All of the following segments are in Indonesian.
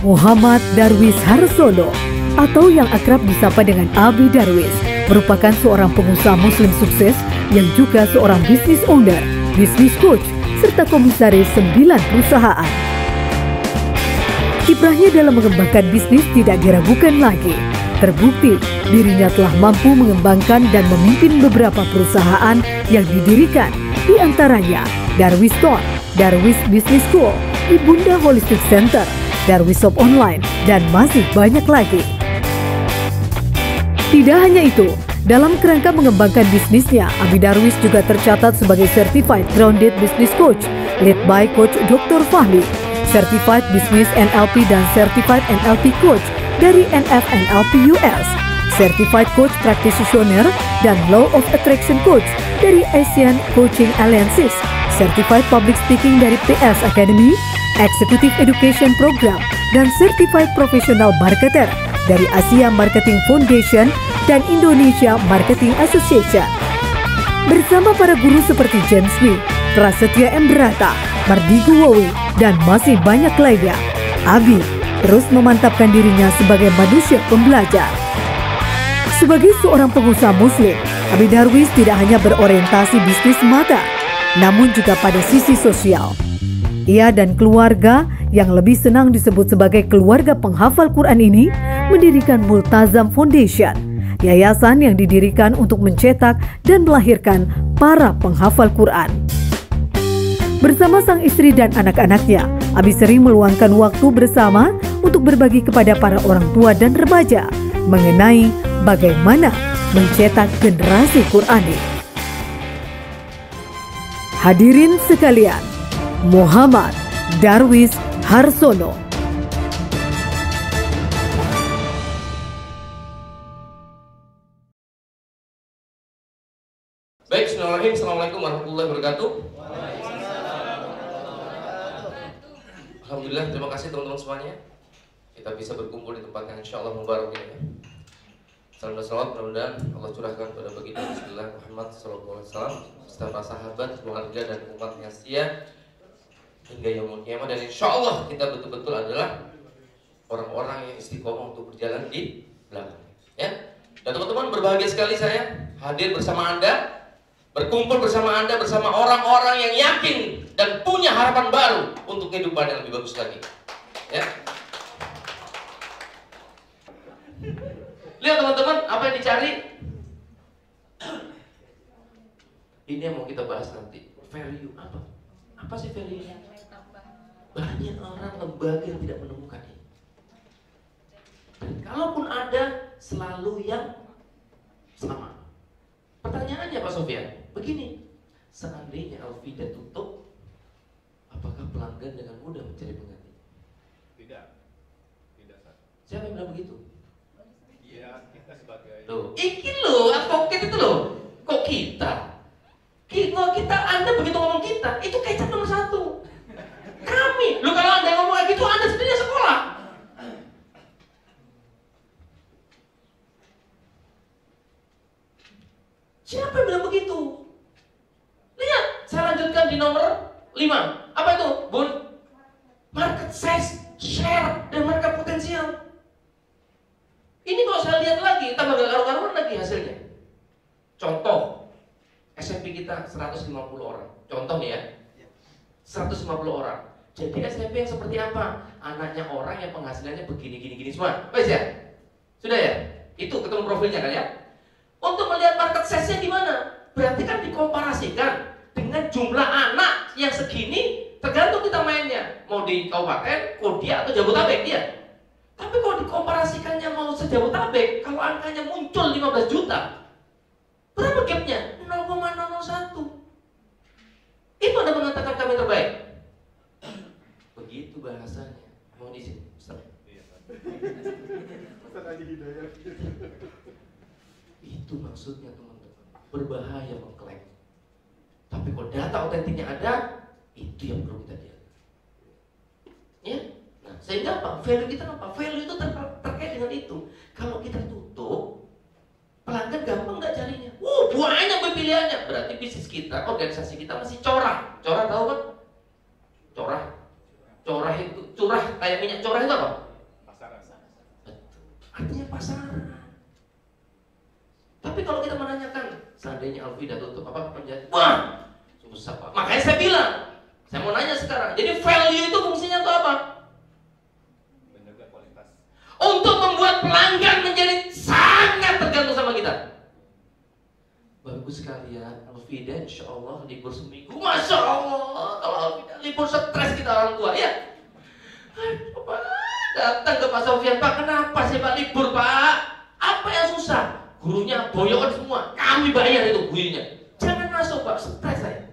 Muhammad Darwis Harsono atau yang akrab disapa dengan Abi Darwis merupakan seorang pengusaha muslim sukses yang juga seorang business owner, business coach, serta komisaris 9 perusahaan. Kiprahnya dalam mengembangkan bisnis tidak diragukan lagi. Terbukti dirinya telah mampu mengembangkan dan memimpin beberapa perusahaan yang didirikan, di antaranya Darwis Store, Darwis Business School, Ibunda Holistic Center, Darwis Shop Online, dan masih banyak lagi. Tidak hanya itu, dalam kerangka mengembangkan bisnisnya, Abi Darwis juga tercatat sebagai Certified Grounded Business Coach, led by Coach Dr. Fahmi, Certified Business NLP dan Certified NLP Coach dari NFNLP US, Certified Coach Practitioner dan Law of Attraction Coach dari Asian Coaching Alliances, Certified Public Speaking dari PS Academy, Executive Education Program, dan Certified Professional Marketer dari Asia Marketing Foundation dan Indonesia Marketing Association. Bersama para guru seperti James Lee, Prasetya M. Brata, Mardigu Wowi, dan masih banyak lainnya, Abi terus memantapkan dirinya sebagai manusia pembelajar. Sebagai seorang pengusaha muslim, Abi Darwis tidak hanya berorientasi bisnis semata, namun juga pada sisi sosial. Ia dan keluarga yang lebih senang disebut sebagai keluarga penghafal Quran ini mendirikan Multazam Foundation, yayasan yang didirikan untuk mencetak dan melahirkan para penghafal Quran. Bersama sang istri dan anak-anaknya, Abi sering meluangkan waktu bersama untuk berbagi kepada para orang tua dan remaja mengenai bagaimana mencetak generasi Qurani. Hadirin sekalian, Muhammad Darwis Harsono. Baik, bismillahirrahmanirrahim. Assalamualaikum warahmatullahi wabarakatuh. Alhamdulillah, terima kasih teman-teman semuanya. Kita bisa berkumpul di tempat yang insya Allah mubarak ini. Salam dan salawat mudah-mudahan Allah curahkan pada baginda Rasulullah Muhammad SAW serta para sahabat, keluarga dan umat yang setia hingga yaumul qiyamah, dan insya Allah kita betul-betul adalah orang-orang yang istiqomah untuk berjalan di belakang. Ya, dan teman-teman, berbahagia sekali saya hadir bersama Anda, berkumpul bersama Anda, bersama orang-orang yang yakin dan punya harapan baru untuk kehidupan yang lebih bagus lagi. Ya. Lihat teman-teman, apa yang dicari? Ini yang mau kita bahas nanti. Value apa? Apa sih value-nya? Banyak orang lembaga yang tidak menemukan ini. Dan kalaupun ada, selalu yang sama. Pertanyaannya Pak Sofyan, begini. Seandainya Alfida tutup, apakah pelanggan dengan mudah mencari pengganti? Tidak. Tidak, Sar. Siapa yang bilang begitu? Iya, kita sebagai... Loh, iki loh, advokat itu loh. Kok kita? Kita, Anda begitu ngomong kita, itu kecap nomor 1. Kami, loh kalau Anda ngomong kayak gitu, Anda sendiri sekolah. Siapa yang bilang begitu? Lihat, saya lanjutkan di nomor 5. Apa itu, Bun? Market size, share, dan market potensial. Ini kalau saya lihat lagi, tambah gak karu-karuan lagi hasilnya. Contoh, SMP kita 150 orang. Contoh nih ya, 150 orang. Jadi SMP yang seperti apa? Anaknya orang yang penghasilannya begini-gini semua. Baik ya? Sudah ya? Itu ketemu profilnya kan ya? Untuk melihat market size-nya gimana? Berarti kan dikomparasikan dengan jumlah anak yang segini, tergantung kita mainnya. Mau di Kabupaten, Kodia, atau Jabodetabek ya? Tapi kalau dikomparasikannya mau se-Jabodetabek, kalau angkanya muncul 15 juta, berapa gapnya? 0,001. Itu Anda mengatakan kami terbaik. Begitu bahasanya. Mau di sini, Ustaz. Itu maksudnya teman-teman. Berbahaya mengklaim. Tapi kalau data otentiknya ada, itu yang perlu kita lihat. Ya? Nah, sehingga apa? Value kita apa? Value itu terkait dengan itu. Kalau kita tutup, pelanggan gampang nggak carinya? Banyak pilihannya. Berarti bisnis kita, organisasi kita masih corah. Corah tahu kan? Corah. Corah itu, curah kayak minyak corah itu apa? Tapi kalau kita menanyakan, seandainya Alfida tutup apa penjara? Wah, susah Pak. Makanya saya bilang, saya mau nanya sekarang. Jadi value itu fungsinya untuk apa? Menjaga kualitas. Untuk membuat pelanggan menjadi sangat tergantung sama kita. Bagus sekalian, Alfida insya Allah libur seminggu. Masya Allah, kalau Alfida libur stres kita orang tua ya. Aduh, Pak, datang ke Pak Sofyan, Pak kenapa sih Pak libur Pak? Apa yang susah? Gurunya boyokkan semua, kami bayar itu gurunya. Jangan masuk Pak, stres saya.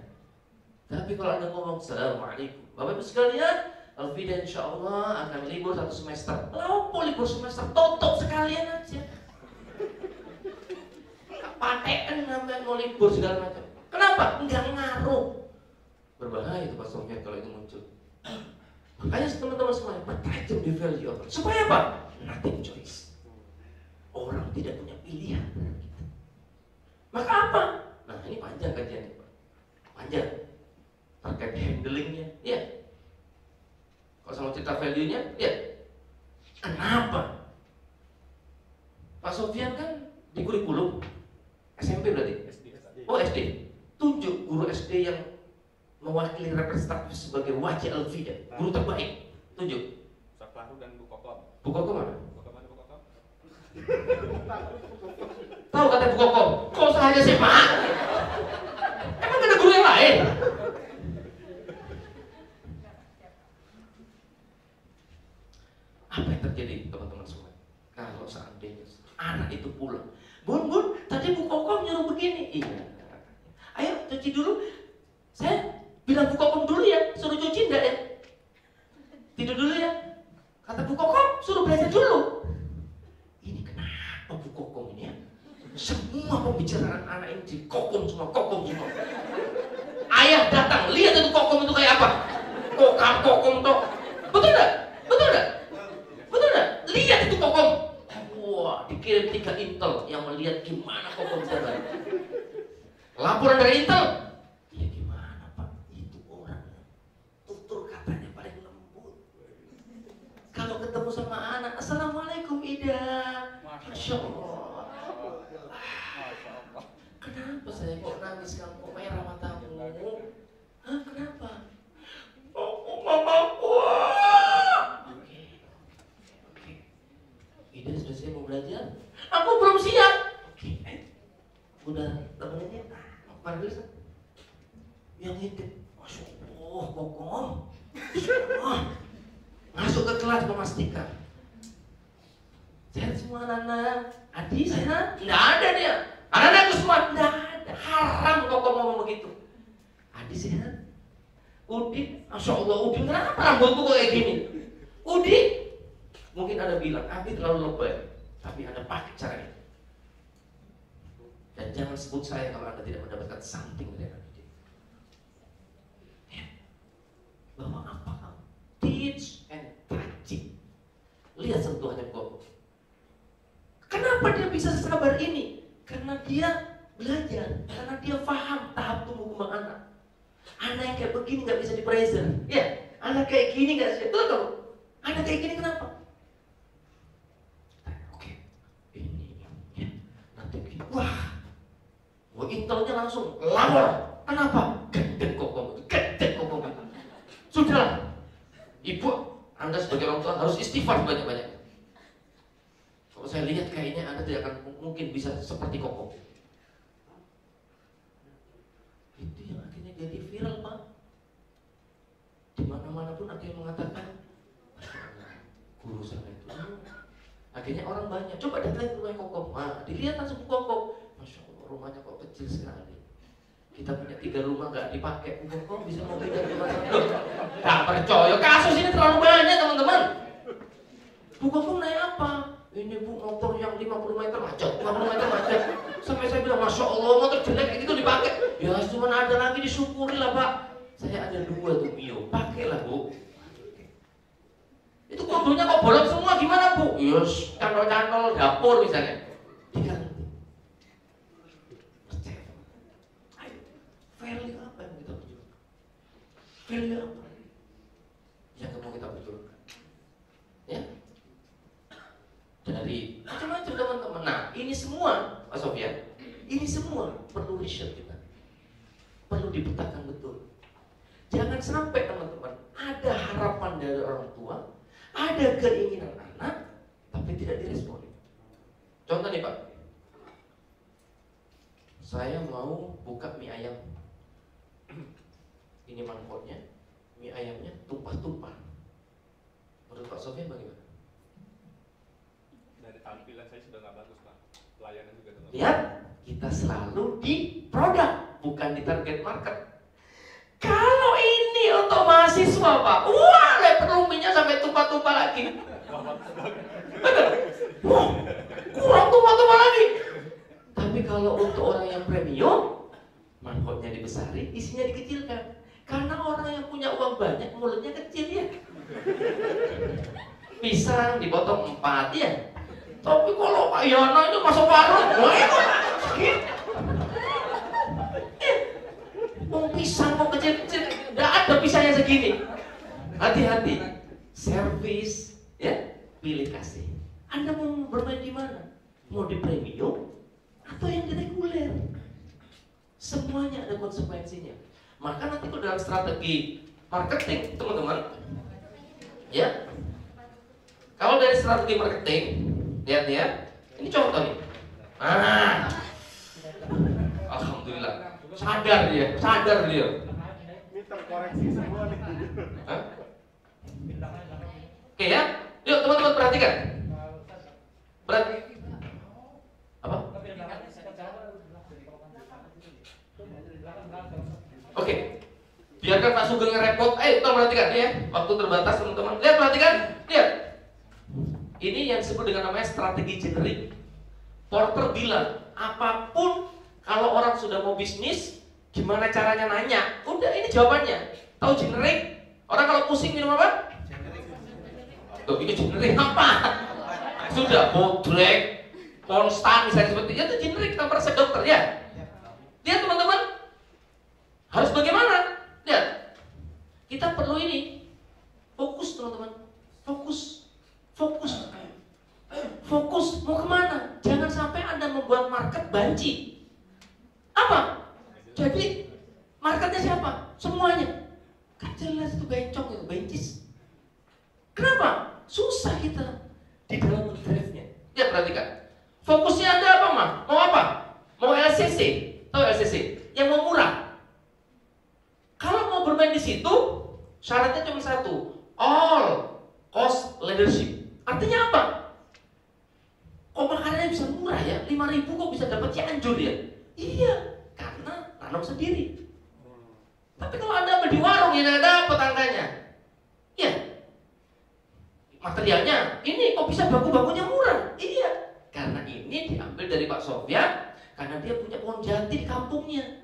Tapi kalau Anda ngomong Assalamualaikum, Bapak Ibu sekalian, Alfida insya Allah akan libur 1 semester. Lalu libur semester, tutup sekalian aja. Patean namanya mau libur segala macam. Kenapa? Enggak ngaruh. Berbahaya itu Pak Sofyan kalau itu muncul. Makanya teman-teman semuanya bertajam di value. Supaya apa? Nothing choice. Orang tidak punya pilihan. Maka apa? Nah ini panjang kajiannya Pak. Panjang. Terkait handlingnya. Ya. Kalau sama cerita value-nya, ya. Kenapa? Pak Sofyan kan di kurikulum SMP berarti? Oh SD. Tunjuk guru SD yang mewakili representatif sebagai wajah Alfida, guru terbaik. Tunjuk. Ustaz Fahru dan Bu Kokom. Bu Kokom mana? Bu Kokom mana Bu Kokom? Tahu kata Bu Kokom? Kok saya sih Pak? Emang ada guru yang lain? Apa yang terjadi teman-teman semua? Kalau seandainya anak itu pulang, Bun, tadi Bu Kokom nyuruh begini. Iya. Ayo cuci dulu. Saya bilang Bu Kokom dulu ya, suruh cuci enggak ya? Tidur dulu ya. Kata Bu Kokom, suruh belajar dulu. Ini kenapa Bu Kokom ini ya? Semua pembicaraan anak ini di Kokom semua. Ayah datang, lihat itu Kokom itu kayak apa? Kokom toh. Betul enggak? Lihat itu Kokom. Wah, dikirim 3 Intel yang melihat gimana Kokom jalan. Laporan dari Intel. Ya gimana Pak? Itu orang tutur katanya paling lembut. Kalau ketemu sama anak, Assalamualaikum Ida. Masya Allah. Kenapa saya kok nangis kamu merah matamu? Hah, kenapa? Oh, mamaku. Ida sudah siap mau belajar? Aku belum siap. Oke, udah temenin ya. Mari bisa. Yang intip. Masya Allah, Kokom. Masuk ke kelas memastikan. Sehat semua anak-anak. Adi sehat? Nggak ada dia. Anak-anakku semua nggak ada. Haram Kokom ngomong begitu. Adi sehat? Udin? Masya Allah, Udin kenapa rambutku kok kayak gini? Udin? Mungkin ada bilang, Abi terlalu lebay. Tapi Anda pakai cara ini. Dan jangan sebut saya kalau Anda tidak mendapatkan something dari anak didik. Ya. Bahwa apa kamu? Teach and touching. Lihat sentuhannya kok. Kenapa dia bisa sesabar ini? Karena dia belajar. Karena dia paham tahap tumbuh kembang anak. Anak yang kayak begini gak bisa di-present. Ya, anak kayak gini gak bisa. Betul kamu? Anak kayak gini kenapa? Wah, intelnya langsung lapor. Kenapa? Gendeng Kokom. Sudahlah, Ibu, Anda sebagai orang tua harus istighfar banyak-banyak. Kalau saya lihat kayaknya Anda tidak akan mungkin bisa seperti Kokom. Itu yang akhirnya jadi viral Pak. Di mana-mana pun ada yang mengatakan guru saya itu. Akhirnya orang banyak, coba datang ke rumah Kokom. Nah, dilihat langsung Kokom. Masya Allah, rumahnya kok kecil sekali. Kita punya 3 rumah nggak dipakai. Kokom bisa mau pindah ke mana? Nggak percaya, kasus ini terlalu banyak teman-teman. Bu Kokom naik apa? Ini Bu motor yang 50 meter macet, 50 meter macet. Sampai saya bilang, Masya Allah, motor jelek kayak gitu dipakai. Ya cuma ada lagi, disyukuri lah Pak. Saya ada 2 tuh Mio, pakailah Bu. Itu kudunya kok bolong semua gimana Bu? Yus, cantol-cantol dapur misalnya. Diganti. Percaya. Ayo, value apa yang kita perjuangkan? Value apa yang mau kita perjuangkan? Ya, dari macam-macam teman-teman. Nah, ini semua Pak Sofyan Ini semua perlu riset kita, perlu dipetakan betul. Jangan sampai teman-teman ada harapan dari orang tua, ada keinginan anak, tapi tidak direspon. Contoh nih Pak, saya mau buka mie ayam. Ini mangkoknya, mie ayamnya tumpah-tumpah. Menurut Pak Sofyan bagaimana? Dari tampilan saya sudah nggak bagus Pak. Pelayanan juga teman. Lihat, kita selalu di produk, bukan di target market. Kalau ini untuk mahasiswa Pak, wah, perlu minyak sampai tumpah-tumpah lagi. Kurang tumpah-tumpah lagi. Tapi kalau untuk orang yang premium, mangkoknya dibesari, isinya dikecilkan. Karena orang yang punya uang banyak, mulutnya kecil ya. Pisang dipotong 4 ya. Tapi kalau Pak Yono itu masuk warung, wah itu sakit. Mau pisang mau kecil-kecil, nggak ada pisangnya segini. Hati-hati, servis, ya, pilih kasih. Anda mau bermain di mana? Mau di premium atau yang di reguler? Semuanya ada konsekuensinya. Maka nanti kalau dalam strategi marketing, teman-teman, ya, kalau dari strategi marketing, lihat ya, ini contoh nih. Alhamdulillah, sadar dia. Ini terkoreksi semua nih. Oke ya, yuk teman-teman perhatikan. Apa? Oke, biarkan Pak Sugeng repot. Tolong perhatikan ya. Waktu terbatas teman-teman. Lihat, perhatikan. Lihat. Ini yang disebut dengan namanya strategi generik. Porter bilang, apapun kalau orang sudah mau bisnis, gimana caranya nanya? Udah, ini jawabannya. Tahu generik? Orang kalau pusing minum apa? Tuh, ini generik apa? Sudah, Bodrek, Konstan misalnya seperti itu generik tanpa resep dokter ya. Lihat teman-teman. Harus bagaimana? Lihat. Kita perlu ini. Fokus teman-teman. Fokus. Mau kemana? Jangan sampai Anda membuat market banci. Apa? Jadi marketnya siapa? Semuanya. Kan jelas itu bencong itu, bencis. Kenapa? Susah kita di dalam drive-nya. Ya perhatikan. Fokusnya Anda apa mah? Mau apa? Mau LCC? Tahu LCC? Yang mau murah. Kalau mau bermain di situ, syaratnya cuma satu, all cost leadership. Artinya apa? Kok makanannya bisa murah ya? 5.000 kok bisa dapat Cianjur ya? Iya, karena nanam sendiri. Tapi kalau Anda ambil di warung ya nggak dapat angkanya. Iya. Materialnya ini kok bisa baku-bakunya murah? Iya, karena ini diambil dari Pak Sofyan karena dia punya pohon jati di kampungnya.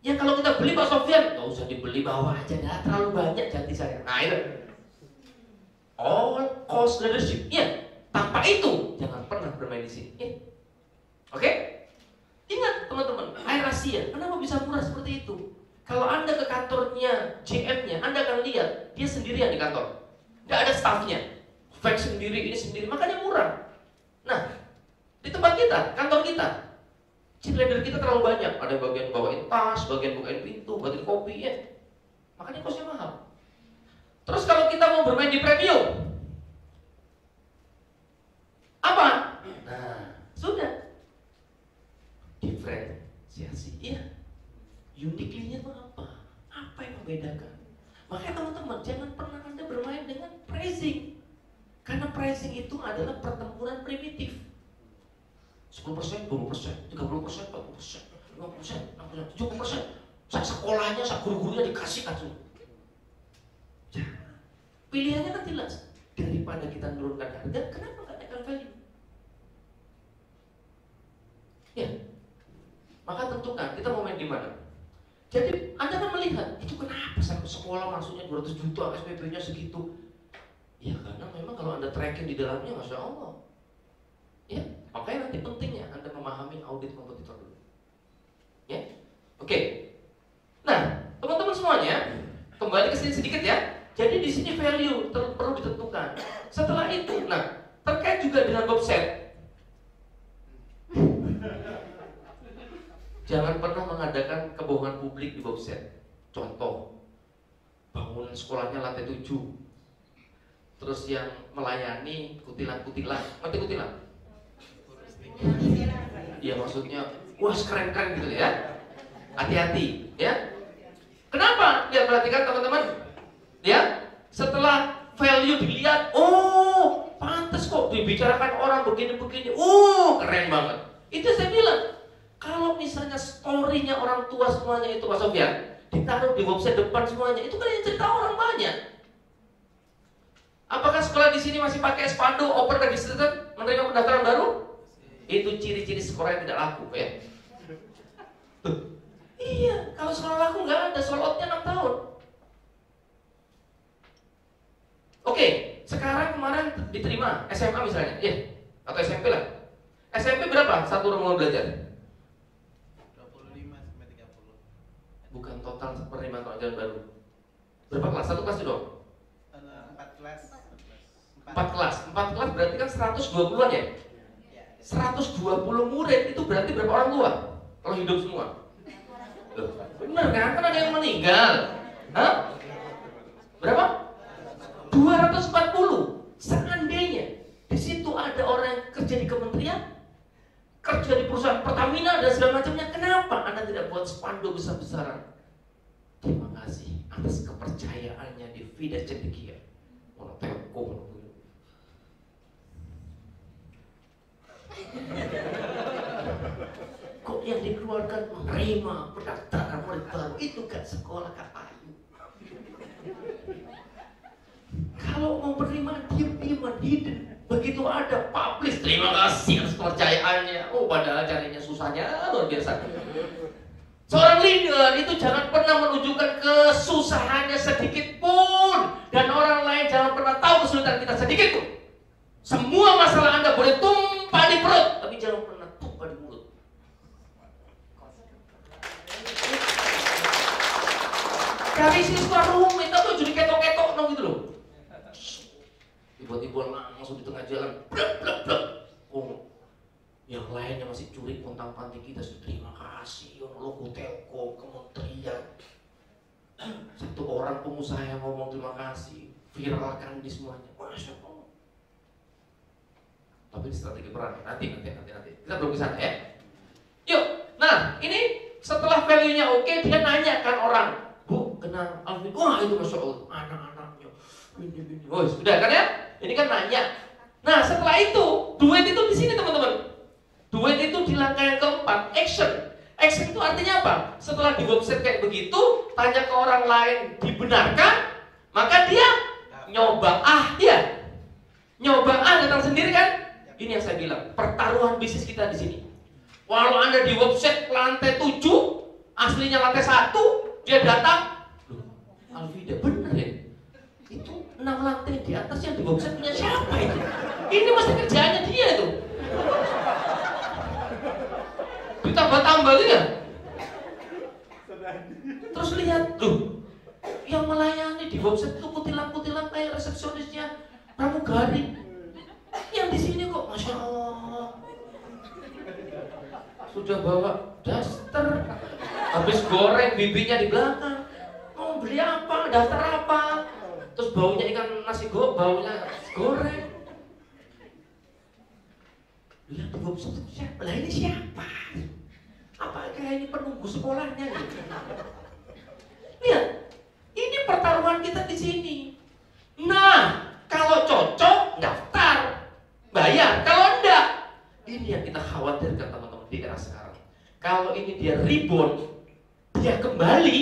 Ya kalau kita beli Pak Sofyan, nggak usah dibeli, bawa aja, dah terlalu banyak jati saya. Nah itu all cost leadership. Ya, tanpa itu jangan pernah bermain di sini. Ya. Oke? Ingat teman-teman, air Asia, kenapa bisa murah seperti itu? Kalau Anda ke kantornya GM-nya, Anda akan lihat dia sendirian di kantor, nggak ada staffnya, fax sendiri, ini sendiri, makanya murah. Nah, di tempat kita, kantor kita, cheerleader kita terlalu banyak. Ada bagian bawain tas, bagian bukain pintu, bagian kopi ya. Makanya kosnya mahal. Terus kalau kita mau bermain di premium, apa? Nah, sudah. Diferensiasi. Iya. Uniquely-nya itu apa? Apa yang membedakan? Makanya teman-teman, jangan pernah Anda bermain dengan pricing. Karena pricing itu adalah pertempuran primitif. 10%, 20%, 30%, 40%, 50%, 60%, 70%. Sak sekolahnya, sak guru-gurunya dikasihkan semua. Pilihannya kan jelas. Daripada kita menurunkan harga, kenapa nggak naikkan value? Ya, maka tentukan kita mau main di mana. Jadi Anda kan melihat itu kenapa satu sekolah masuknya 200 juta, SPP-nya segitu. Ya karena memang kalau Anda tracking di dalamnya, Masya Allah. Ya, makanya nanti pentingnya Anda memahami audit kompetitor dulu. Ya, oke. Nah, teman-teman semuanya, kembali ke sini sedikit ya. Jadi di sini value perlu ditentukan. Setelah itu, nah terkait juga dengan website. Jangan pernah mengadakan kebohongan publik di website. Contoh, bangunan sekolahnya lantai 7, terus yang melayani kutilan-kutilan. Ngerti kutilan? Iya, maksudnya wah keren-keren gitu ya. Hati-hati ya. Kenapa? Ya perhatikan teman-teman. Ya, setelah value dilihat, oh pantas kok dibicarakan orang begini-begini. Oh keren banget. Itu saya bilang, kalau misalnya story-nya orang tua semuanya itu Pak Sofyan ditaruh di website depan semuanya, itu kan yang cerita orang banyak. Apakah sekolah di sini masih pakai spanduk open registered menerima pendaftaran baru? Itu ciri-ciri sekolah yang tidak laku ya. Tuh. Iya, kalau sekolah laku nggak ada, sold out-nya 6 tahun. Oke, sekarang kemarin diterima SMA misalnya, ya, atau SMP lah. SMP berapa satu rombongan belajar? 25 sampai 30. Bukan total penerimaan pelajaran baru. Berapa kelas? Satu kelas itu dong? 4 kelas. 4 kelas. 4 kelas berarti kan 120-an ya? 120 murid itu berarti berapa orang tua? Kalau hidup semua? Loh, bener kan? Kan ada yang meninggal. Hah? Berapa? 240. Seandainya di situ ada orang yang kerja di kementerian, kerja di perusahaan Pertamina dan segala macamnya, kenapa Anda tidak buat spanduk besar-besaran? Terima kasih atas kepercayaannya di Vida Cendekia. Mau telkom. Kok yang dikeluarkan menerima pendaftaran murid baru itu kan sekolah Kak Ayu. Kalau mau menerima diam-diaman hidden, begitu ada publish, terima kasih atas kepercayaannya. Oh padahal carinya susahnya luar biasa. Seorang leader itu jangan pernah menunjukkan kesusahannya sedikit pun, dan orang lain jangan pernah tahu kesulitan kita sedikit pun. Semua masalah Anda boleh tumpah di perut, tapi jangan pernah tumpah di mulut. Dari siswa rumit atau jadi ketok-ketok no gitu loh. Tiba-tiba langsung di tengah jalan, blak blak blak. Oh, yang lainnya masih curi pontang-panting kita sudah terima kasih, yang logo telkom, kementerian. Satu orang pengusaha yang ngomong terima kasih, viralkan di semuanya, masya Allah. Tapi strategi perang nanti. Kita belum ke sana ya. Yuk, nah ini setelah value-nya oke, dia nanyakan orang, Bu, kenal Alvin? Wah itu masya Allah, anak-anaknya. Ini. Oh sudah kan ya? Ini kan nanya. Nah setelah itu, duet itu di sini teman-teman. Duet itu di langkah yang keempat, action. Action itu artinya apa? Setelah di website kayak begitu, tanya ke orang lain dibenarkan, maka dia nyoba ya. Nyoba datang sendiri kan? Ini yang saya bilang, pertaruhan bisnis kita di sini. Walau Anda di website lantai 7, aslinya lantai 1, dia datang, loh, Alvida bener ya? Itu 6 lantai di atas yang di website punya siapa itu? Ini masih kerjaannya dia itu. Ditambah-tambah gitu ya. Terus lihat, loh, yang melayani di website itu kutilan-kutilan kayak resepsionisnya pramugari. Yang di sini kok, masya Allah, sudah bawa daster, habis goreng bibinya di belakang. Mau beli apa? Daftar apa? Terus baunya ikan nasi baunya goreng. Lihat di website itu siapa? Lah ini siapa? Apakah ini penunggu sekolahnya? Lihat, ini pertaruhan kita di sini. Nah, kalau cocok, daftar, bayar. Kalau enggak, ini yang kita khawatirkan teman-teman di era sekarang. Kalau ini dia rebound, dia kembali.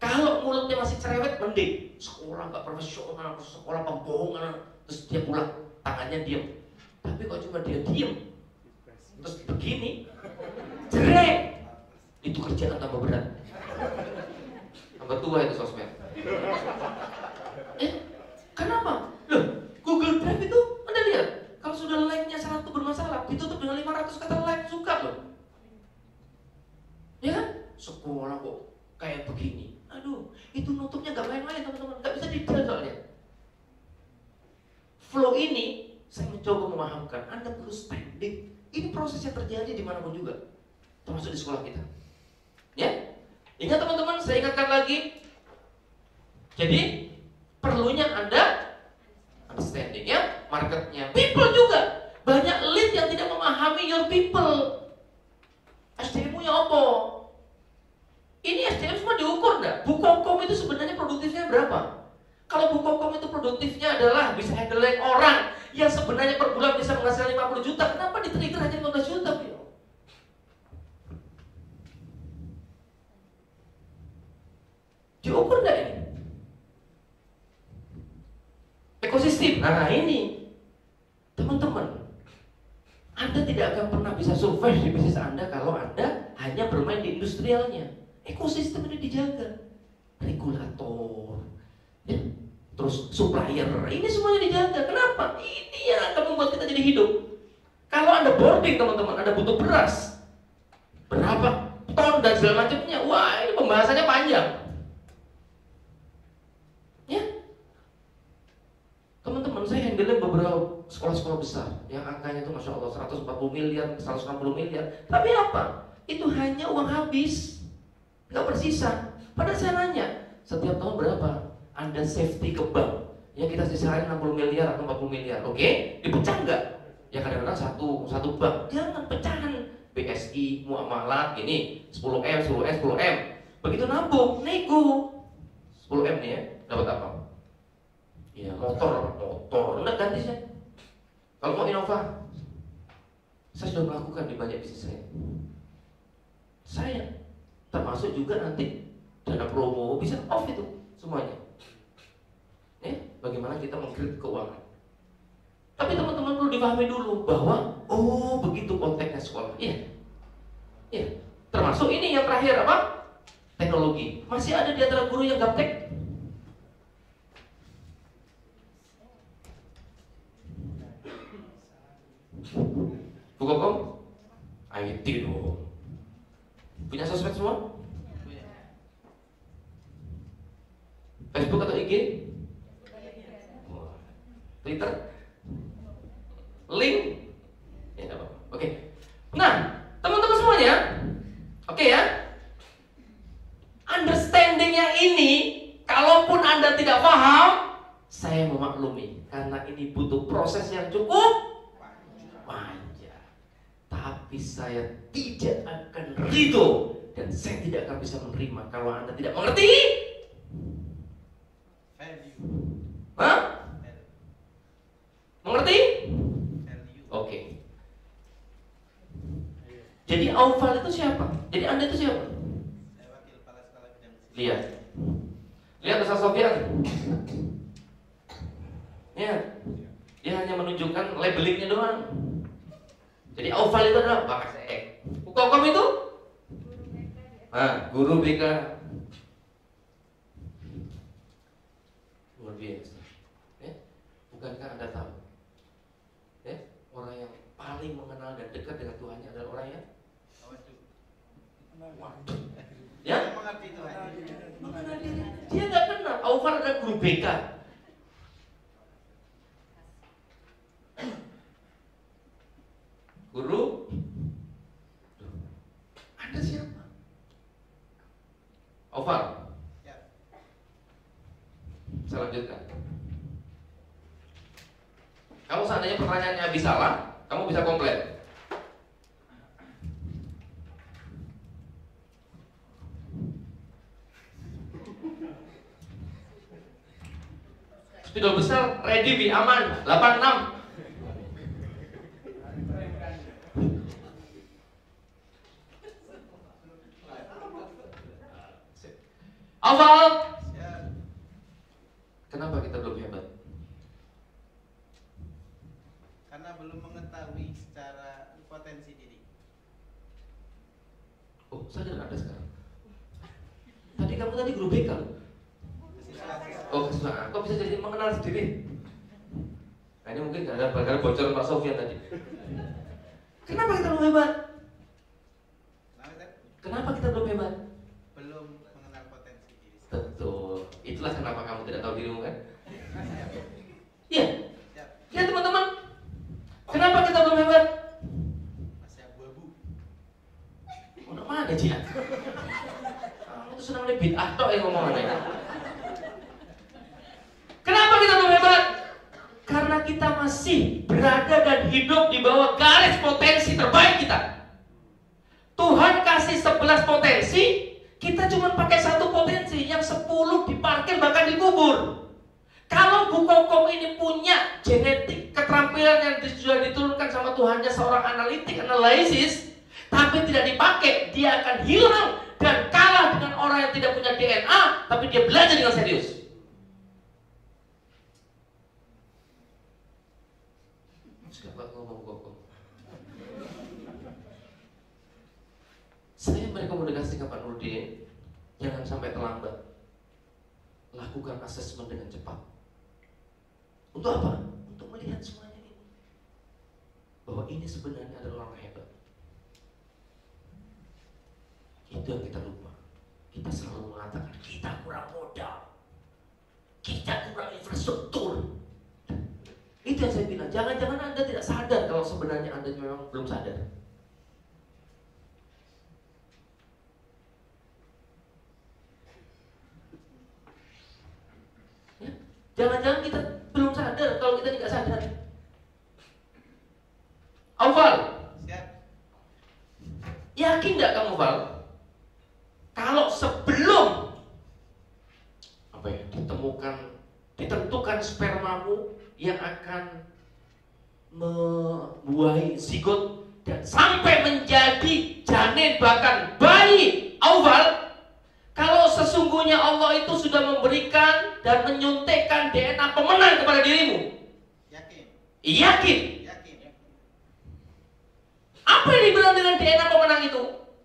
Kalau mulutnya masih cerewet, mending sekolah nggak profesional, sekolah pembohongan, terus dia pulang tangannya diem. Tapi kok cuma dia diem, terus begini, jelek, itu kerjaan tambah berat, tambah tua itu sosmed. Kenapa? Loh, Google Drive itu Anda lihat, kalau sudah like-nya 100 bermasalah, ditutup dengan 500 kata like suka loh. Ya kan? Sekolah kok kayak begini. Aduh, itu nutupnya gak main-main teman-teman, gak bisa detail soalnya. Flow ini saya mencoba memahamkan, Anda perlu standing. Ini proses yang terjadi dimanapun juga. termasuk di sekolah kita. Ya, ingat teman-teman, saya ingatkan lagi. Jadi perlunya Anda understanding ya, marketnya, people juga. Banyak lead yang tidak memahami your people. SDM-nya apa? Ini SDM semua diukur enggak? Bukocom itu sebenarnya produktifnya berapa? Kalau Bukocom itu produktifnya adalah bisa handling orang yang sebenarnya per bulan bisa menghasilkan 50 juta, kenapa di-trigger hanya 15 juta? Diukur enggak ini? Ekosistem. Nah ini, teman-teman, Anda tidak akan pernah bisa survive di bisnis Anda kalau Anda hanya bermain di industrialnya. Ekosistem ini dijaga, regulator, ya, terus supplier, ini semuanya dijaga. Kenapa? Ini yang akan membuat kita jadi hidup. Kalau Anda boarding teman-teman, Anda butuh beras berapa ton dan segala macamnya. Wah, ini pembahasannya panjang. Ya, teman-teman, saya handle beberapa sekolah-sekolah besar yang angkanya itu Masya Allah 140 miliar, 160 miliar. Tapi apa? Itu hanya uang habis, nggak bersisa. Padahal saya nanya, setiap tahun berapa Anda safety ke bank? Ya kita sisain 60 miliar atau 40 miliar. Oke, dipecah nggak? Ya kadang-kadang satu bank. Jangan pecahan. BSI, muamalat, ini 10M, 10M, 10M. Begitu nabung, nego 10M nih ya, dapat apa? Ya motor, udah ganti saya. Kalau mau Innova, saya sudah melakukan di banyak bisnis saya. Saya termasuk juga nanti dana promo bisa off itu semuanya. Ya, bagaimana kita mengkredit keuangan. Tapi teman-teman perlu dipahami dulu bahwa oh begitu konteksnya sekolah. Iya, iya. Termasuk ini yang terakhir apa? Teknologi. Masih ada di antara guru yang gaptek? Bukocom? IT dong. Punya sosmed semua? Facebook atau IG? Twitter? Link? Ya, apa? Oke. Nah, teman-teman semuanya, oke ya. Understanding-nya ini, kalaupun Anda tidak paham, saya memaklumi karena ini butuh proses yang cukup panjang. Tapi saya tidak akan ridho dan saya tidak akan bisa menerima kalau Anda tidak mengerti. Hah? Mengerti? Oke. Jadi Aufal itu siapa? Jadi Anda itu siapa? Saya wakil kepala sekolah bidang bisnis. Lihat Ustaz Sofyan. Ya, dia hanya menunjukkan labelingnya doang. Jadi Aufal itu adalah bahasa Bukocom itu? Guru BK. Luar biasa. Ya, bukankah Anda tahu? Ya, orang yang paling mengenal dan dekat dengan Tuhannya adalah orang yang ya? Mengerti Tuhan. Dia nggak kenal. Aufal adalah guru BK. Guru, Anda siapa? Aufal. Ya. Saya lanjutkan. Kalau seandainya pertanyaannya habis salah, kamu bisa komplain. Spidol besar, ready, bi, aman, 86. Aufal. Ya. Kenapa kita belum hebat? Karena belum mengetahui secara potensi diri. Oh, sadar Anda sekarang. Tadi kamu tadi guru BK loh. Oh, kesusahan. Kok bisa jadi mengenal sendiri? Nah, ini mungkin gara-gara bocoran Pak Sofyan tadi. Kenapa kita belum hebat? Kenapa kita belum hebat? Belum mengenal potensi diri. Betul. Itulah kenapa kamu tidak tahu dirimu kan? Iya. Ya. Ya teman-teman. Kenapa kita belum hebat? Masih abu-abu. ya Jian? Kamu tuh senang nih bid'ah tok yang ngomongannya. Kenapa kita belum hebat? Karena kita masih berada dan hidup di bawah garis potensi terbaik kita. Tuhan kasih 11 potensi, kita cuma pakai satu potensi, yang 10 diparkir bahkan dikubur. Kalau Bu Kokom ini punya genetik keterampilan yang sudah diturunkan sama Tuhannya seorang analisis, tapi tidak dipakai, dia akan hilang dan kalah dengan orang yang tidak punya DNA, tapi dia belajar dengan serius. Saya merekomendasikan Pak Nurdin, jangan sampai terlambat. Lakukan asesmen dengan cepat. Untuk apa? Untuk melihat semuanya ini. Bahwa ini sebenarnya adalah orang hebat. Itu yang kita lupa. Kita selalu mengatakan kita kurang modal, kita kurang infrastruktur. Itu yang saya bilang. Jangan-jangan Anda tidak sadar kalau sebenarnya Anda memang belum sadar. Ya? Jangan-jangan kita belum sadar kalau kita tidak sadar. Awal. Yakin nggak kamu, Val? Kalau sebelum ditentukan spermamu yang akan membuahi zigot dan sampai menjadi janin bahkan bayi awal, kalau sesungguhnya Allah itu sudah memberikan dan menyuntikkan DNA pemenang kepada dirimu, yakin. Apa yang dibilang dengan DNA pemenang itu?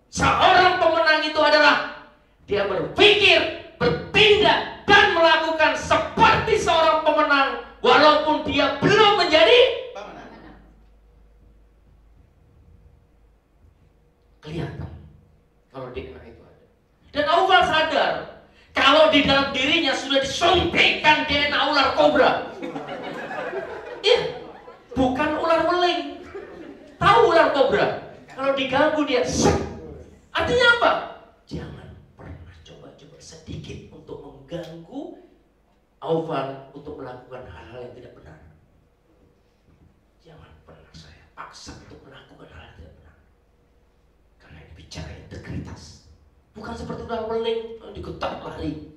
Seorang pemenang itu adalah dia berpikir, bertindak dan melakukan seperti seorang pemenang walaupun dia belum menjadi pemenang. Kelihatan kalau DNA itu ada. Dan Awal sadar kalau di dalam dirinya sudah disuntikkan DNA ular kobra. Iya, bukan ular weling. Tahu ular kobra? Kalau diganggu dia, artinya apa? Jangan pernah coba-coba sedikit untuk mengganggu Awal untuk melakukan hal-hal yang tidak benar. Jangan pernah saya paksa untuk melakukan hal yang tidak benar. Karena ini bicara integritas. Bukan seperti ular weling digetak lari.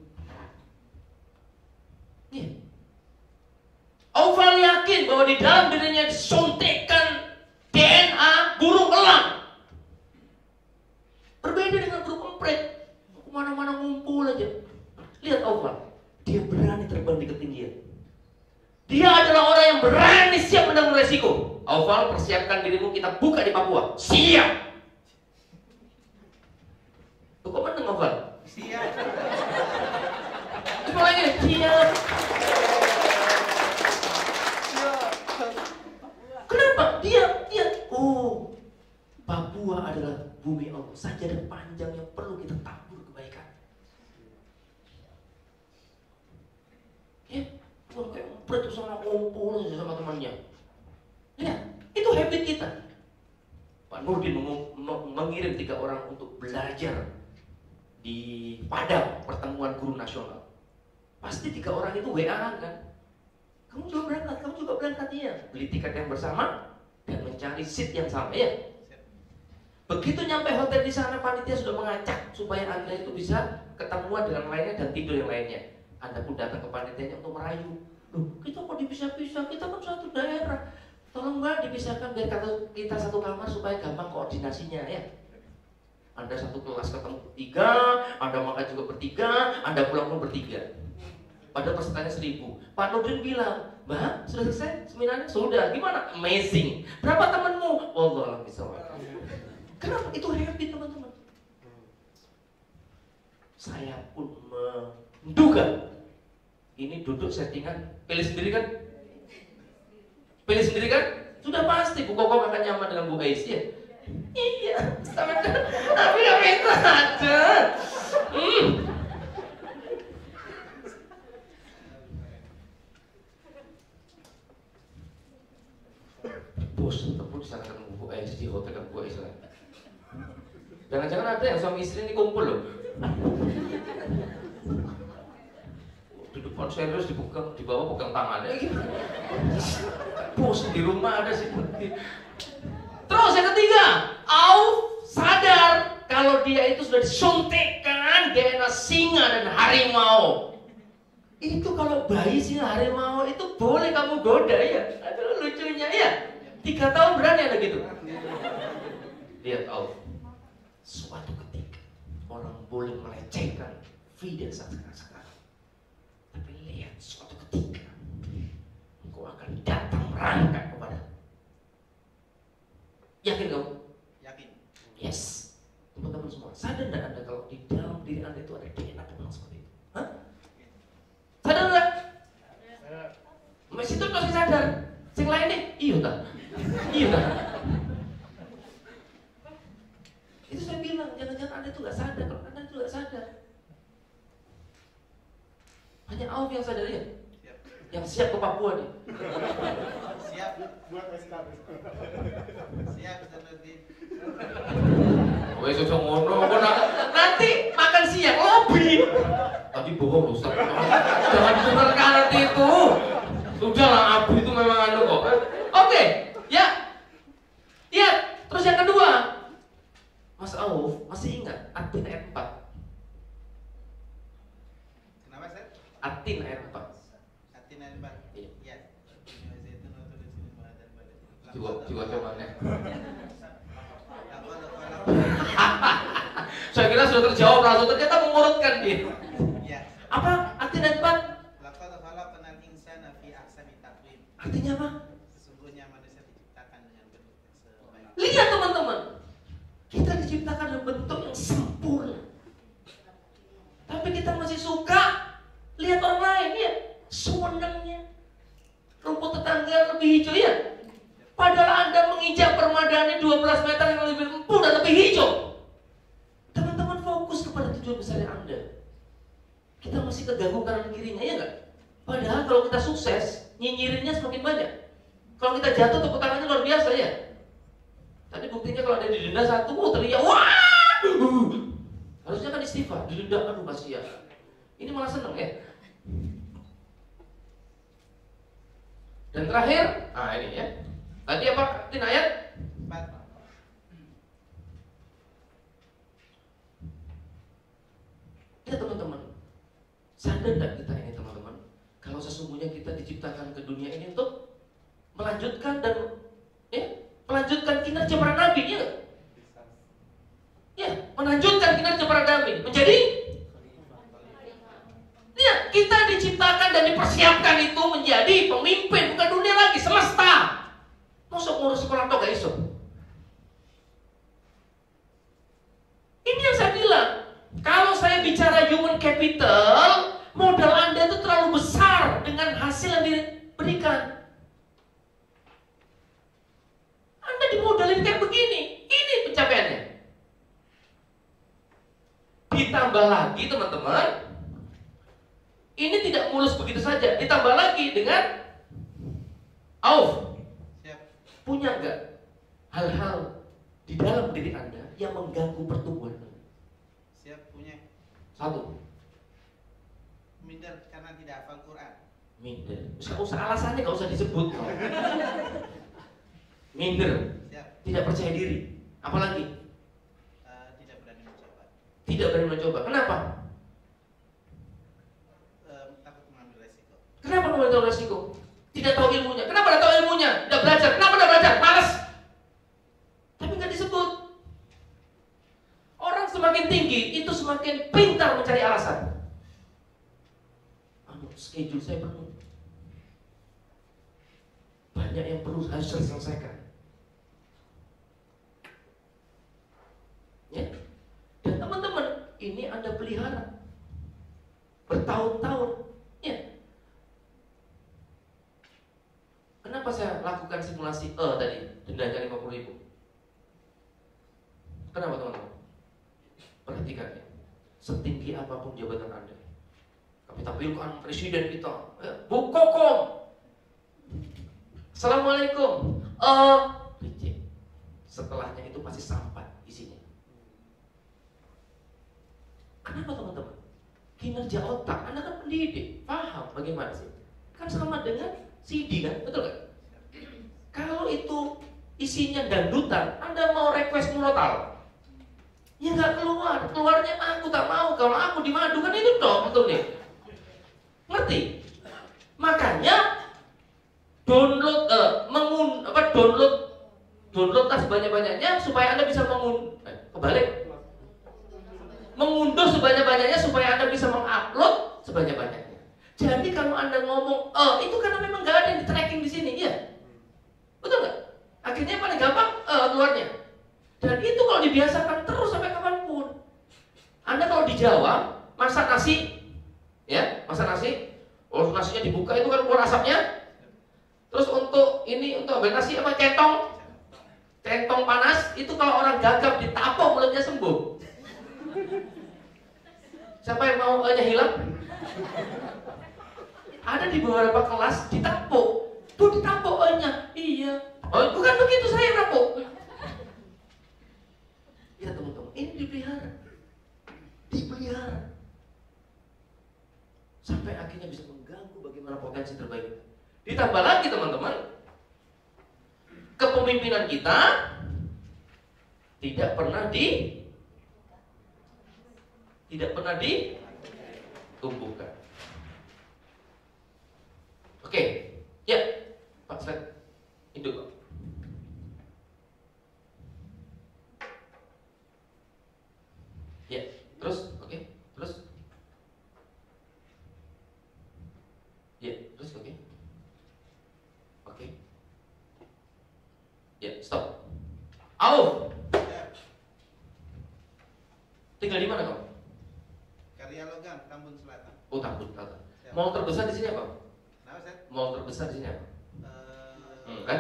Yeah. Awal yakin bahwa di dalam dirinya disuntikkan DNA burung elang. Berbeda dengan burung emprit, kemana-mana ngumpul aja. Lihat Awal, dia berani terbang di ketinggian. Dia adalah orang yang berani siap menanggung resiko. Awal, persiapkan dirimu, kita buka di Papua. Siap. Tuh kok menang Awal? Siap. Coba lagi, siap. Kenapa? Dia Papua adalah bumi Allah, sajadah panjang yang perlu kita tabur kebaikan. Ya, kalau kayak empret sama kumpul sama temannya. Lihat, itu habit kita. Pak Nurdin mengirim 3 orang untuk belajar di Padang, pertemuan guru nasional. Pasti 3 orang itu WA kan? Kamu juga berangkat ya. Beli tiket yang bersama dan mencari seat yang sama ya. Begitu nyampe hotel di sana, panitia sudah mengacak supaya Anda itu bisa ketemuan dengan lainnya dan tidur yang lainnya. Anda pun datang ke panitianya untuk merayu. Loh, kita kok dipisah-pisah? Kita kan satu daerah. Tolong nggak dipisahkan biar kita satu kamar supaya gampang koordinasinya ya. Anda satu kelas ketemu bertiga, Anda makan juga bertiga, Anda pulang pun bertiga. Pada pesertanya 1000. Pak Nurdin bilang, Mbak, sudah selesai seminarnya? Sudah. Gimana? Amazing. Berapa temanmu? Wallah bisa. Kenapa? Itu habit teman-teman. Saya pun menduga ini duduk settingan, pilih sendiri kan? Pilih sendiri kan? Sudah pasti Bu Kokom akan nyaman dengan Bu Ais ya. Iya, sama kan? Tapi gak minta aja. Bos ketemu di sana ketemu Bu Ais di hotel ketemu Bu Ais lah. Jangan-jangan ada yang suami istri ini kumpul loh. Di depan serius dipegang, di bawah pegang tangannya gitu. Bos di rumah ada seperti. Terus yang ketiga, Auf sadar kalau dia itu sudah disuntikkan DNA singa dan harimau. Itu kalau bayi singa harimau itu boleh kamu goda ya. Aduh lucunya ya. 3 tahun berani ada gitu. Lihat Auf. Suatu ketika orang boleh melecehkan Fida saat sekarang. Tapi lihat suatu ketika engkau akan datang merangkak kepada. Yakin kamu? Yakin. Yes. Teman-teman semua, sadar tidak Anda kalau di dalam diri Anda itu ada DNA orang seperti itu? Hah? Sadar nggak? Mas itu masih sadar. Yang lain nih, iya tak? Iya tak? Itu saya bilang, jangan-jangan Anda itu nggak sadar. Kalau Anda itu nggak sadar, hanya Auf yang sadar ya. Siap. Yang siap ke Papua nih. Siap. Buat SK. Siap, Ustaz Nurdin. Wes iso ngono, nanti makan siang lobby. Tadi bohong Ustaz. Jangan didengarkan nanti itu. Sudahlah, Abu itu memang anu kok. Oke, ya. Ya, terus yang kedua. Mas Auf masih ingat Atin ayat 4? Kenapa, Ustaz? Atin ayat 4. Atin ayat 4. Iya. Iya. Jiwa coba nih. Laqad Saya kira sudah terjawab langsung, ternyata mengurutkan dia. Iya. Apa Atin ayat 4? Laqad khalaqnal insana fi ahsani taqwim. Artinya apa? Sesungguhnya manusia diciptakan dengan bentuk yang sebaik. Lihat teman-teman, kita diciptakan dengan bentuk yang sempurna. Tapi kita masih suka lihat orang lain ya, sewenangnya. Rumput tetangga lebih hijau ya. Padahal Anda menginjak permadani 12 meter yang lebih empuk dan lebih hijau. Teman-teman fokus kepada tujuan besar Anda. Kita masih keganggu kanan kirinya ya enggak? Padahal kalau kita sukses, nyinyirinnya semakin banyak. Kalau kita jatuh, tepuk tangannya luar biasa ya. Tadi buktinya kalau ada didenda satu, teriak wah. Harusnya kan istighfar, didenda aduh kasihan. Ini malah seneng ya. Dan terakhir, nah ini ya. Tadi apa? Tin ayat 4. ya teman-teman. Sadar tidak kita ini teman-teman? Kalau sesungguhnya kita diciptakan ke dunia ini untuk melanjutkan dan melanjutkan kinerja para nabi ya. Ya, melanjutkan kinerja para nabi menjadi ya, kita diciptakan dan dipersiapkan itu menjadi pemimpin bukan dunia lagi, semesta. Masuk ngurus sekolah toh gak iso. Ini yang saya bilang. Kalau saya bicara human capital, modal Anda itu terlalu besar dengan hasil yang diberikan. Anda dimodalin kayak begini. Ini pencapaiannya. Ditambah lagi teman-teman, ini tidak mulus begitu saja. Ditambah lagi dengan Auf. Punya enggak hal-hal di dalam diri Anda yang mengganggu pertumbuhan Anda? Siap, punya. 1. Minder karena tidak hafal Quran. Minder. Gak usah alasannya, gak usah disebut. Minder. Siap. Tidak percaya diri. Apalagi? Tidak berani mencoba. Tidak berani mencoba. Kenapa? Takut mengambil resiko. Kenapa mengambil resiko? Tidak tahu ilmunya. Kenapa tidak tahu ilmunya? Tidak belajar. Kenapa tidak belajar? Malas. Tapi nggak disebut. Orang semakin tinggi itu semakin pintar mencari alasan. Schedule saya penuh. Banyak yang perlu harus saya selesaikan. Ya. Dan teman-teman, ini Anda pelihara bertahun-tahun. Ya. Kenapa saya lakukan simulasi tadi, dendanya 50.000? Kenapa teman-teman? Perhatikan ya, setinggi apapun jabatan Anda, kami tampilkan presiden kita, Bu Kokom, Assalamualaikum, setelahnya itu pasti sampai isinya. kinerja otak. Anda kan pendidik, paham bagaimana sih? Kan sama dengan CD kan, betul kan? Kalau itu isinya dangdutan, Anda mau request murotal, ya nggak keluar. Keluarnya aku tak mau, kalau aku dimadu kan itu dong, betul nih. Ngerti? Makanya download download sebanyak-banyaknya supaya Anda bisa mengunduh sebanyak-banyaknya supaya Anda bisa mengupload sebanyak-banyaknya. Jadi kalau Anda ngomong itu karena memang nggak ada yang di tracking di sini, ya, betul nggak? Akhirnya paling gampang keluarnya. Dan itu kalau dibiasakan terus sampai kapanpun. Anda kalau di Jawa masak nasi, ya, oh nasinya dibuka itu kan keluar asapnya. Terus untuk ambil nasi apa centong panas itu kalau orang gagap ditapok mulutnya sembuh. Siapa yang mau hilang? Ada di beberapa kelas ditapok. Tuh ditapok ohnya. Iya. Oh bukan begitu saya napok. Ya teman-teman, ini dipelihara. Sampai akhirnya bisa mengganggu bagaimana potensi terbaik kita. Ditambah lagi teman-teman, kepemimpinan kita tidak pernah ditumbuhkan. Oke, ya Pak Sled, itu Pak. Ya, terus, oke, terus. Ya, terus, oke. Ya, stop. Auf. Tinggal di mana kamu? Karya Logam, Tambun Selatan. Oh, Tambun Selatan. Mall terbesar di sini apa? Kenapa, Seth? Mall terbesar di sini apa? Kan?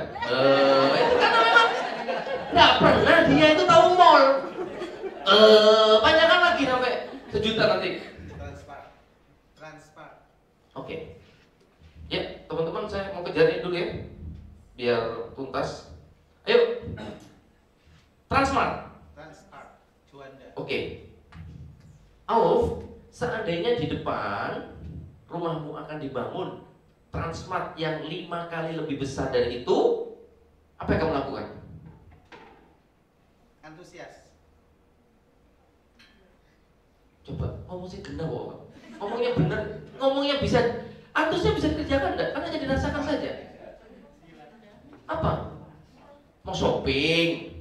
Itu karena memang nggak pernah dia itu tahu mall. Panjangkan lagi sampai 1 juta nanti. Transpark. Oke. Ya, teman-teman saya mau kejar ini dulu ya, biar tuntas. Ayo, Transmart. Juanda. Oke. Auf, seandainya di depan rumahmu akan dibangun Transmart yang 5 kali lebih besar dari itu, apa yang kamu lakukan? Antusias. Coba ngomong sih benar, Pak. Ngomongnya benar, ngomongnya bisa, antusias bisa dikerjakan enggak? Kan hanya dirasakan saja. Apa? Mau shopping,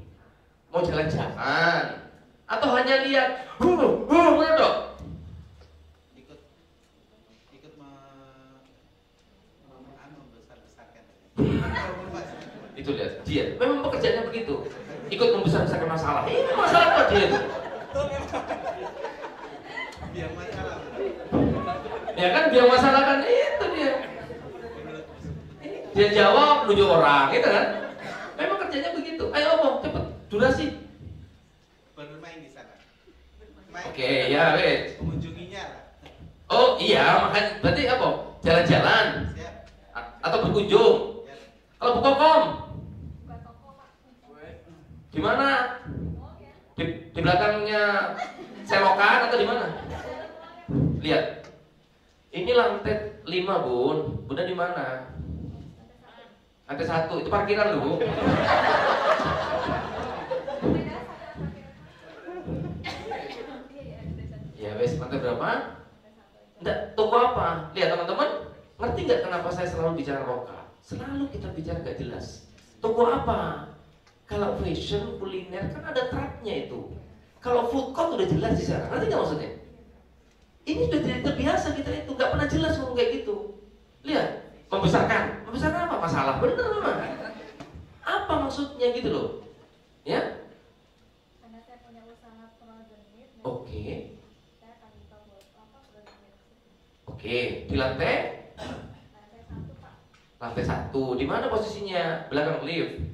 mau jalan-jalan, atau hanya lihat, mana dok? Ikut membesar-besarkan. Itu lihat dia, memang pekerjaannya begitu, ikut membesar-besarkan masalah. Ini masalah apa dia itu? Biar masalah. Ya kan, biar masalah kan itu dia. Dia jawab, nuju orang, gitu kan? Memang kerjanya begitu. Ayo omong, cepet, durasi. Bermain di sana. Oke, ya wes. Mengunjunginya lah. Oh iya, makanya berarti apa? Jalan-jalan. Siap. Atau berkunjung. Siap. Kalau buka kom, di mana? Di belakangnya selokan atau di mana? Lihat. Ini lantai 5 bun. Bunda di mana? Lantai 1, itu parkiran loh. Ya wes, lantai berapa? Enggak, toko apa? Lihat teman-teman, ngerti nggak kenapa saya selalu bicara lokal? Selalu kita bicara nggak jelas. Toko apa? Kalau fashion, kuliner kan ada trapnya itu. Kalau food court udah jelas di sana. Ngerti nggak maksudnya? Ini sudah tidak terbiasa kita itu, nggak pernah jelas ngomong kayak gitu. Lihat. Membesarkan apa? Masalah bener memang. Apa maksudnya gitu loh? Ya? Karena saya punya usaha produk. Oke. Saya akan buka produknya. Oke, di lantai? Lantai 1, Pak. Lantai 1. Di mana posisinya? Belakang lift?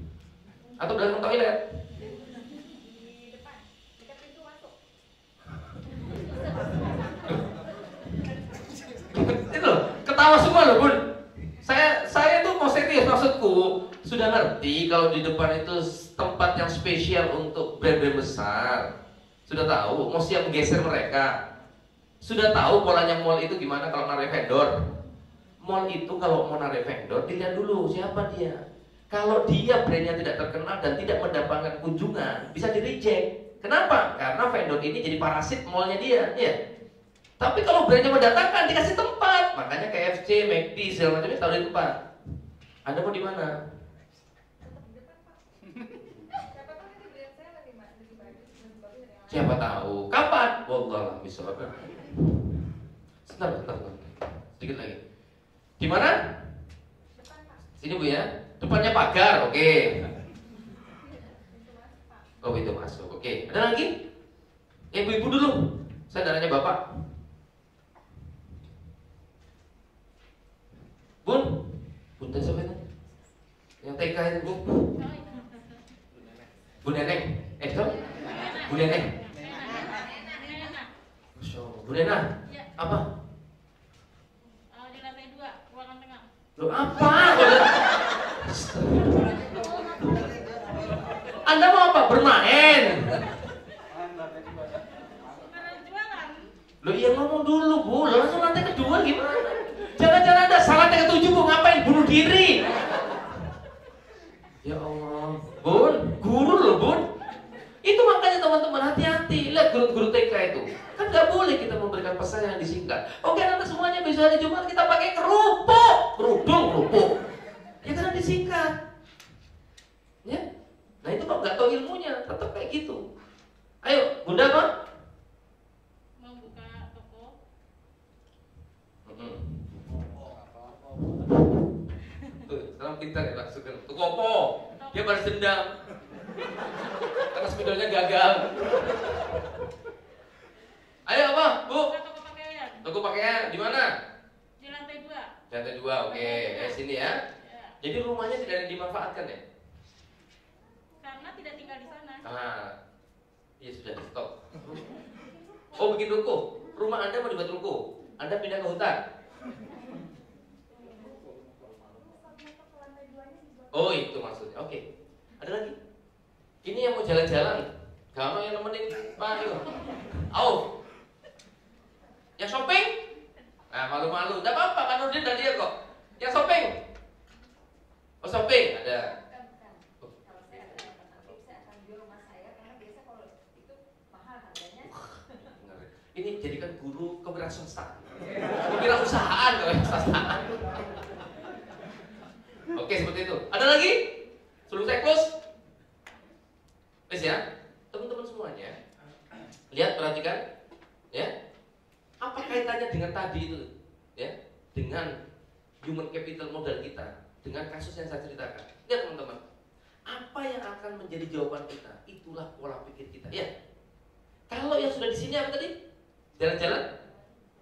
Atau belakang toilet? Di depan, dekat pintu masuk. Itu loh, ketawa semua loh bun. Saya tuh mau serius, maksudku sudah ngerti kalau di depan itu tempat yang spesial untuk brand-brand besar. Sudah tahu, mau siap menggeser mereka. Sudah tahu polanya mall itu gimana kalau narik vendor? Mall itu kalau mau narik vendor, dilihat dulu siapa dia. Kalau dia brandnya tidak terkenal dan tidak mendapatkan kunjungan, bisa di-reject. Kenapa? Karena vendor ini jadi parasit mallnya dia, ya. Tapi kalau brandnya mendatangkan, dikasih tempat. Makanya KFC, McD, segala macamnya taruh di tempat. Anda mau di mana? Siapa tahu? Kapan? Wallah misal. Sebentar. Sedikit lagi. Di mana? Sini Bu ya. Depannya pagar, oke. Oh itu masuk, oke. Ada lagi? Ibu-ibu dulu. Saya nanya Bapak. Bun tadi siapa itu? Yang TK itu Bu? Bu Neneng. Bu Neneng. Bu Nena. Apa? Di lantai 2, ruangan tengah. Loh apa? Anda mau apa? Bermain? Jualan. Loh iya ngomong dulu Bu, langsung lantai kedua gimana? Jangan-jangan Anda salah lantai ke-7 Bu, ngapain? Bunuh diri? Ya Allah, Bun, guru loh Bun. Itu makanya teman-teman hati-hati. Lihat guru-guru TK itu. Kan gak boleh kita memberikan pesan yang disingkat. Oke nanti semuanya besok hari Jumat kita pakai kerudung. Ya karena disingkat. Ya. Nah itu kok gak tahu ilmunya, tetap kayak gitu. Ayo, Bunda apa? Mau buka toko. Tuh, sekarang pintar ya langsung tuh kopo. Dia balas dendam. Karena spidolnya gagal. Ayo apa, Bu? Buka toko pakaian. Toko pakaian di mana? Di lantai 2. Lantai 2, oke. Sini ya. Ya. Jadi rumahnya tidak ada yang dimanfaatkan ya? Karena tidak tinggal di sana. Iya sudah stop. Oh bikin ruko. Rumah Anda mau dibuat ruko. Anda pindah ke hutan. Oh itu maksudnya. Oke. Ada lagi? Ini yang mau jalan-jalan. Gak mau yang nemenin Pak Ayo. Yang shopping? Nah malu-malu. Tidak apa-apa kan Nurdin dan dia kok. Yang shopping? Oh shopping ada. Kalau saya ada alternatif, saya akan jual rumah saya karena biasa kalau itu mahal harganya. Ini jadikan guru kewirausahaan. Kewirausahaan, kewirausahaan. Oke seperti itu. Ada lagi? Sebelum saya close. Please ya, teman-teman semuanya. Lihat, perhatikan, ya. Apa kaitannya dengan tadi itu, ya? Dengan human capital modal kita, dengan kasus yang saya ceritakan. Lihat teman-teman, apa yang akan menjadi jawaban kita? Itulah pola pikir kita, ya. Kalau yang sudah di sini apa tadi? Jalan-jalan.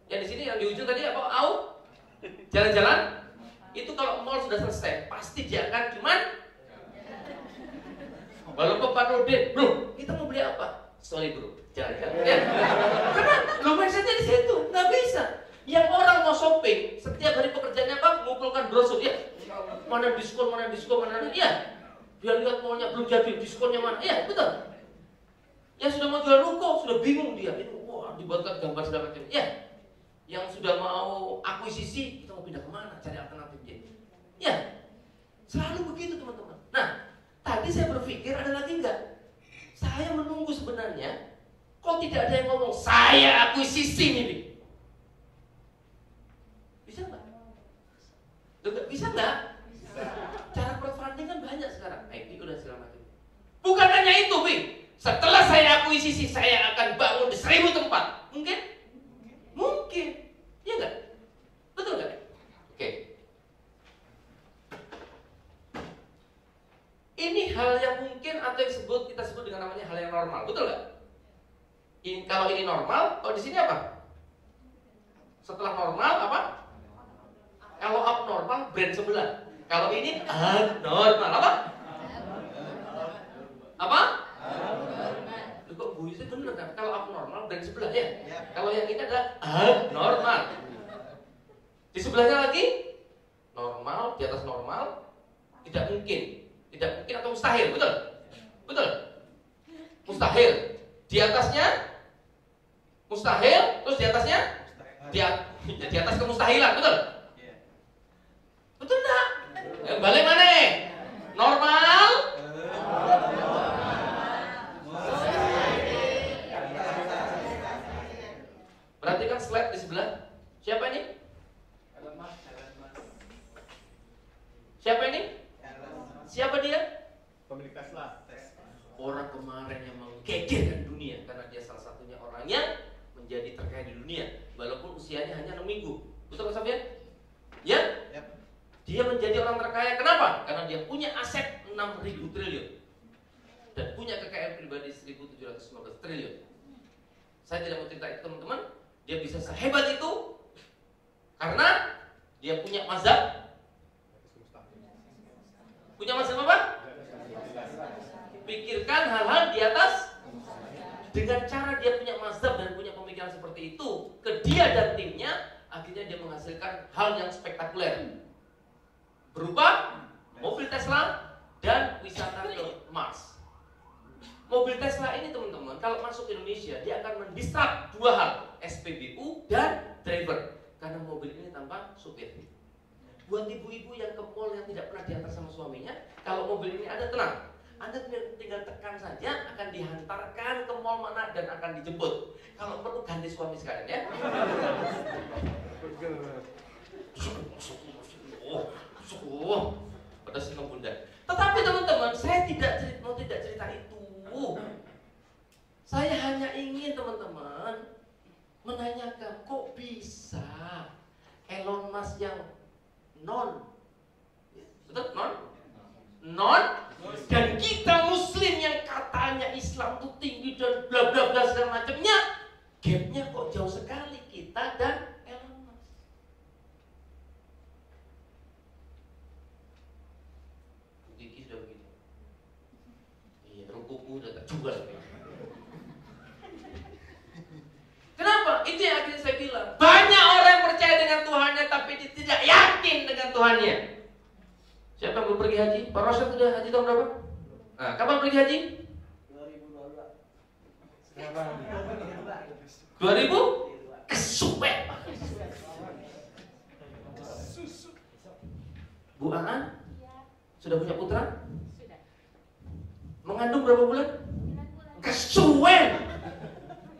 Yang di sini, yang di ujung tadi apa? Jalan-jalan. Itu kalau mall sudah selesai, pasti dia akan cuman. Walaupun Pak Nurdin, bro, kita mau beli apa? Sorry bro, jalan-jalan. Ya. Karena lo mindsetnya di situ, nggak bisa. Yang orang mau shopping, setiap hari pekerjaannya apa? Mengumpulkan brosur, ya. Mana diskon, ya. Dia lihat mallnya belum jadi, diskonnya mana? Ya, betul. Yang sudah mau jual ruko, sudah bingung dia. Ini, wah, dibuatkan gambar segala macam. Ya. Yang sudah mau akuisisi, kita mau pindah kemana? Cari alternatifnya. Ya. Selalu begitu teman-teman. Nah, tadi saya berpikir ada lagi enggak? Saya menunggu sebenarnya. Kok tidak ada yang ngomong saya akuisisi ini? Bisa enggak? Bisa enggak? Cara crowdfunding kan banyak sekarang. ID udah segala macam. Bukan hanya itu, Bi. Setelah saya akuisisi, saya akan bangun di 1000 tempat. Mungkin? Mungkin. Iya enggak? Betul enggak? Oke. Ini hal yang mungkin atau yang kita sebut dengan namanya hal yang normal, betul nggak? Kalau ini normal, kalau di sini apa? Setelah normal apa? Kalau abnormal brand sebelah. Kalau ini abnormal apa? Apa? Loh, kok Bu Yusuf bener kan? Kalau abnormal brand sebelah ya. Kalau yang ini adalah abnormal. Di sebelahnya lagi normal, di atas normal, tidak mungkin. Tidak mungkin atau mustahil, betul? Betul? Mustahil. Di atasnya mustahil, terus di atasnya? Di atas kemustahilan, betul? Iya. Betul enggak? Balik mana? Normal? Perhatikan slide di sebelah. Siapa ini? Siapa ini? Siapa dia? Pemilik Tesla. Orang kemarin yang menggegerkan dunia karena dia salah satunya orang yang menjadi terkaya di dunia walaupun usianya hanya 6 minggu. Betul kan Sofian? Ya? Yap. Dia menjadi orang terkaya. Kenapa? Karena dia punya aset 6.000 triliun dan punya kekayaan pribadi 1.715 triliun. Saya tidak mau cerita itu teman-teman. Dia bisa sehebat itu karena dia punya mazhab. Punya mazhab apa? Pikirkan hal-hal di atas. Dengan cara dia punya mazhab dan punya pemikiran seperti itu ke dia dan timnya, akhirnya dia menghasilkan hal yang spektakuler berupa mobil Tesla dan wisata ke Mars. Mobil Tesla ini teman-teman, kalau masuk Indonesia dia akan mendisrupt dua hal, SPBU dan driver, karena mobil ini tanpa supir. Buat ibu-ibu yang ke mall yang tidak pernah diantar sama suaminya, kalau mobil ini ada, tenang, Anda tinggal tekan saja, akan dihantarkan ke mall mana dan akan dijemput. Kalau perlu ganti suami sekalian ya. Pada senang bunda. Tetapi teman-teman, saya tidak mau cerita itu. Saya hanya ingin teman-teman menanyakan, kok bisa Elon Musk yang betul non dan kita Muslim yang katanya Islam itu tinggi dan bla bla bla segala macamnya, gapnya kok jauh sekali kita dan Elon Musk. Gigi sudah begitu. Iya, rukuku udah tak jual. Kenapa? Itu yang akhirnya saya bilang. Banyak orang yang percaya dengan Tuhannya tapi dia tidak yakin dengan Tuhannya. Siapa yang belum pergi haji? Pak Rosyad sudah haji tahun berapa? Nah, kapan pergi haji? 2000? Kesuwen. Bu Aan? Sudah punya putra? Sudah. Mengandung berapa bulan? 9 bulan. Kesuwen.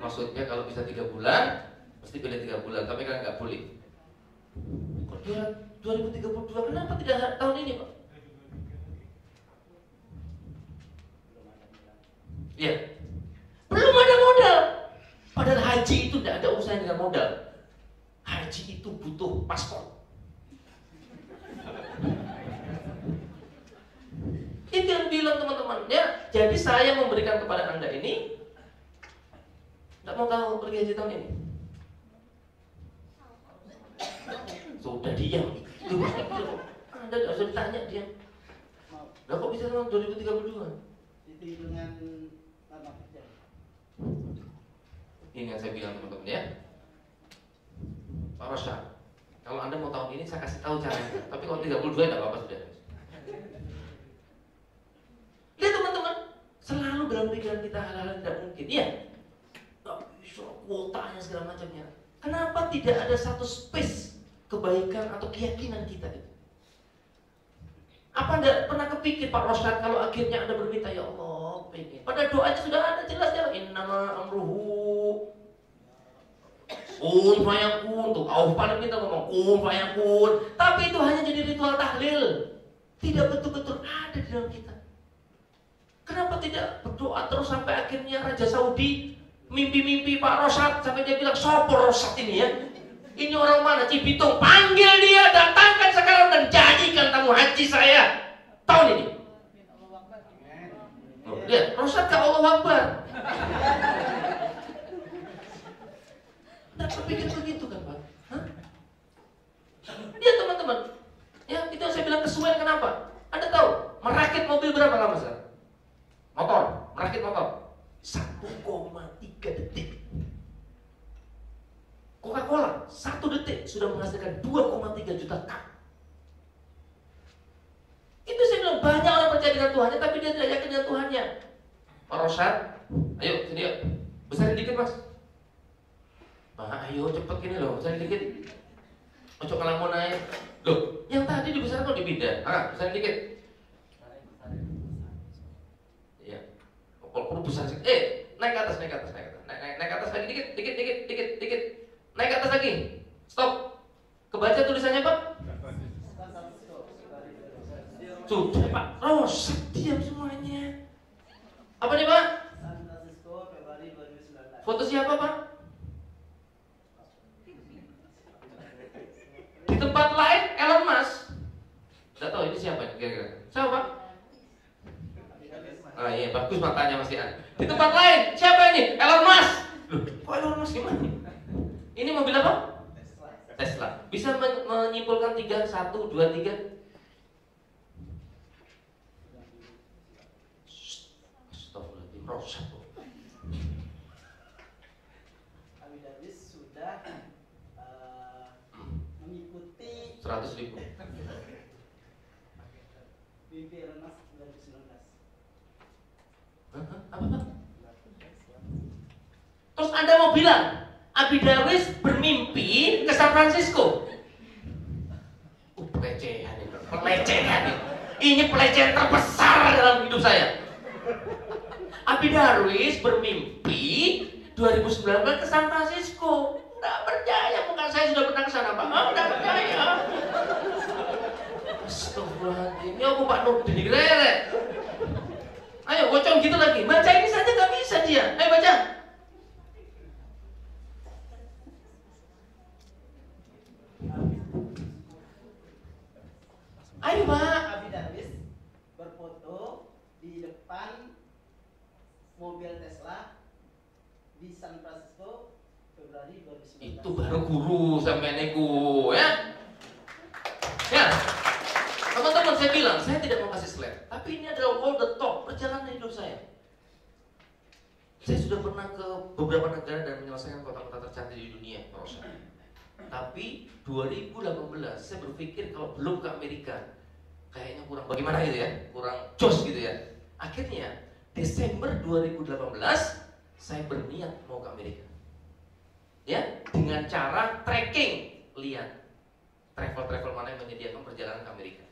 Maksudnya kalau bisa 3 bulan, mesti pilih 3 bulan, tapi kan nggak boleh. Kok 2032, kenapa tidak tahun ini Pak? Iya. Belum ada modal. Padahal haji itu tidak ada urusan dengan modal. Haji itu butuh paspor. Itu yang bilang teman-teman ya. Jadi saya memberikan kepada Anda ini. Tidak mau tahu pergi haji tahun ini? Sudah diam. Anda tidak usah ditanya diam. Lah kok bisa tahun 2032? Itu hitungan lama kerja. Ini yang saya bilang teman-teman ya. Pak Rosyad, kalau Anda mau tahun ini saya kasih tahu caranya. Tapi kalau 32 tidak apa-apa sudah. Lihat teman-teman, selalu dalam pikiran kita hal-hal yang tidak mungkin. Iya. Kuotanya segala macamnya. Kenapa tidak ada satu space kebaikan atau keyakinan kita itu? Apa Anda pernah kepikir Pak Rosyad kalau akhirnya Anda berminta ya Allah pengen? Pada doanya sudah ada jelas-jelas innama amruhu kun fayakun. Tuh kau paling minta ngomong kun fayakun. Tapi itu hanya jadi ritual tahlil, tidak betul-betul ada di dalam kita. Kenapa tidak berdoa terus sampai akhirnya Raja Saudi mimpi-mimpi Pak Rosyad sampai dia bilang sopo Rosyad ini ya? Ini orang mana? Cibitung. Panggil dia, datangkan sekarang dan jadikan tamu haji saya tahun ini. Oh, lihat, Rosyad ke Allah Akbar. Tidak berpikir begitu kan Pak? Hah? Lihat teman-teman, ya itu yang saya bilang kesuwen. Kenapa? Anda tahu merakit mobil berapa lama sekarang? Motor, merakit motor 1,3 detik. Coca-Cola 1 detik sudah menghasilkan 2,3 juta cup. Itu saya bilang banyak orang percaya dengan Tuhannya tapi dia tidak yakin dengan Tuhannya. Pak Rosyad, ayo sini yuk. Besarin dikit mas. Pak, Ayo cepet gini loh, besarin dikit. Ojo ngelamun aja. Loh, yang tadi dibesarkan kok dipindah? Besarin dikit. Iya. Perlu besar sih. Naik ke atas. Naik ke atas lagi dikit. Naik ke atas lagi. Stop. Kebaca tulisannya, Pak? Sudah, Pak. Rosak diam semuanya. Apa nih, Pak? Foto siapa, Pak? Di tempat lain Elon Musk. Tidak tahu ini siapa kira-kira. Siapa, Pak? Iya, bagus matanya masih ada. Di tempat lain siapa ini? Elon Musk. Loh, kok Elon Musk gimana? Ini mobil apa? Tesla. Bisa menyimpulkan 3, 1, 2, 3. Astagfirullahaladzim, rosak. Sudah mengikuti 100.000. mimpi Elon Musk 2019. Apa? Terus Anda mau bilang Abi Darwis bermimpi ke San Francisco? Pelecehan ini. Ini pelecehan terbesar dalam hidup saya. Abi Darwis bermimpi 2019 ke San Francisco. Nggak percaya, bukan saya sudah pernah ke sana, Pak. Nggak percaya. Astagfirullahaladzim. Ya aku Pak Nurdin digeret. Ayo bocong gitu lagi. Baca ini saja nggak bisa dia. Ayo baca. Ayo Pak. Abi Darwis berfoto di depan mobil Tesla di San Francisco Februari 2019. Itu baru guru sampai niku ya. Ya. Teman-teman, saya bilang saya tidak mau kasih slide, tapi ini adalah all the talk perjalanan hidup saya. Saya sudah pernah ke beberapa negara dan menyelesaikan kota-kota tercantik di dunia, Rosa. Tapi 2018 saya berpikir kalau belum ke Amerika kayaknya kurang bagaimana gitu ya, kurang jos gitu ya. Akhirnya Desember 2018 saya berniat mau ke Amerika. Ya, dengan cara tracking, lihat travel mana yang menyediakan perjalanan ke Amerika.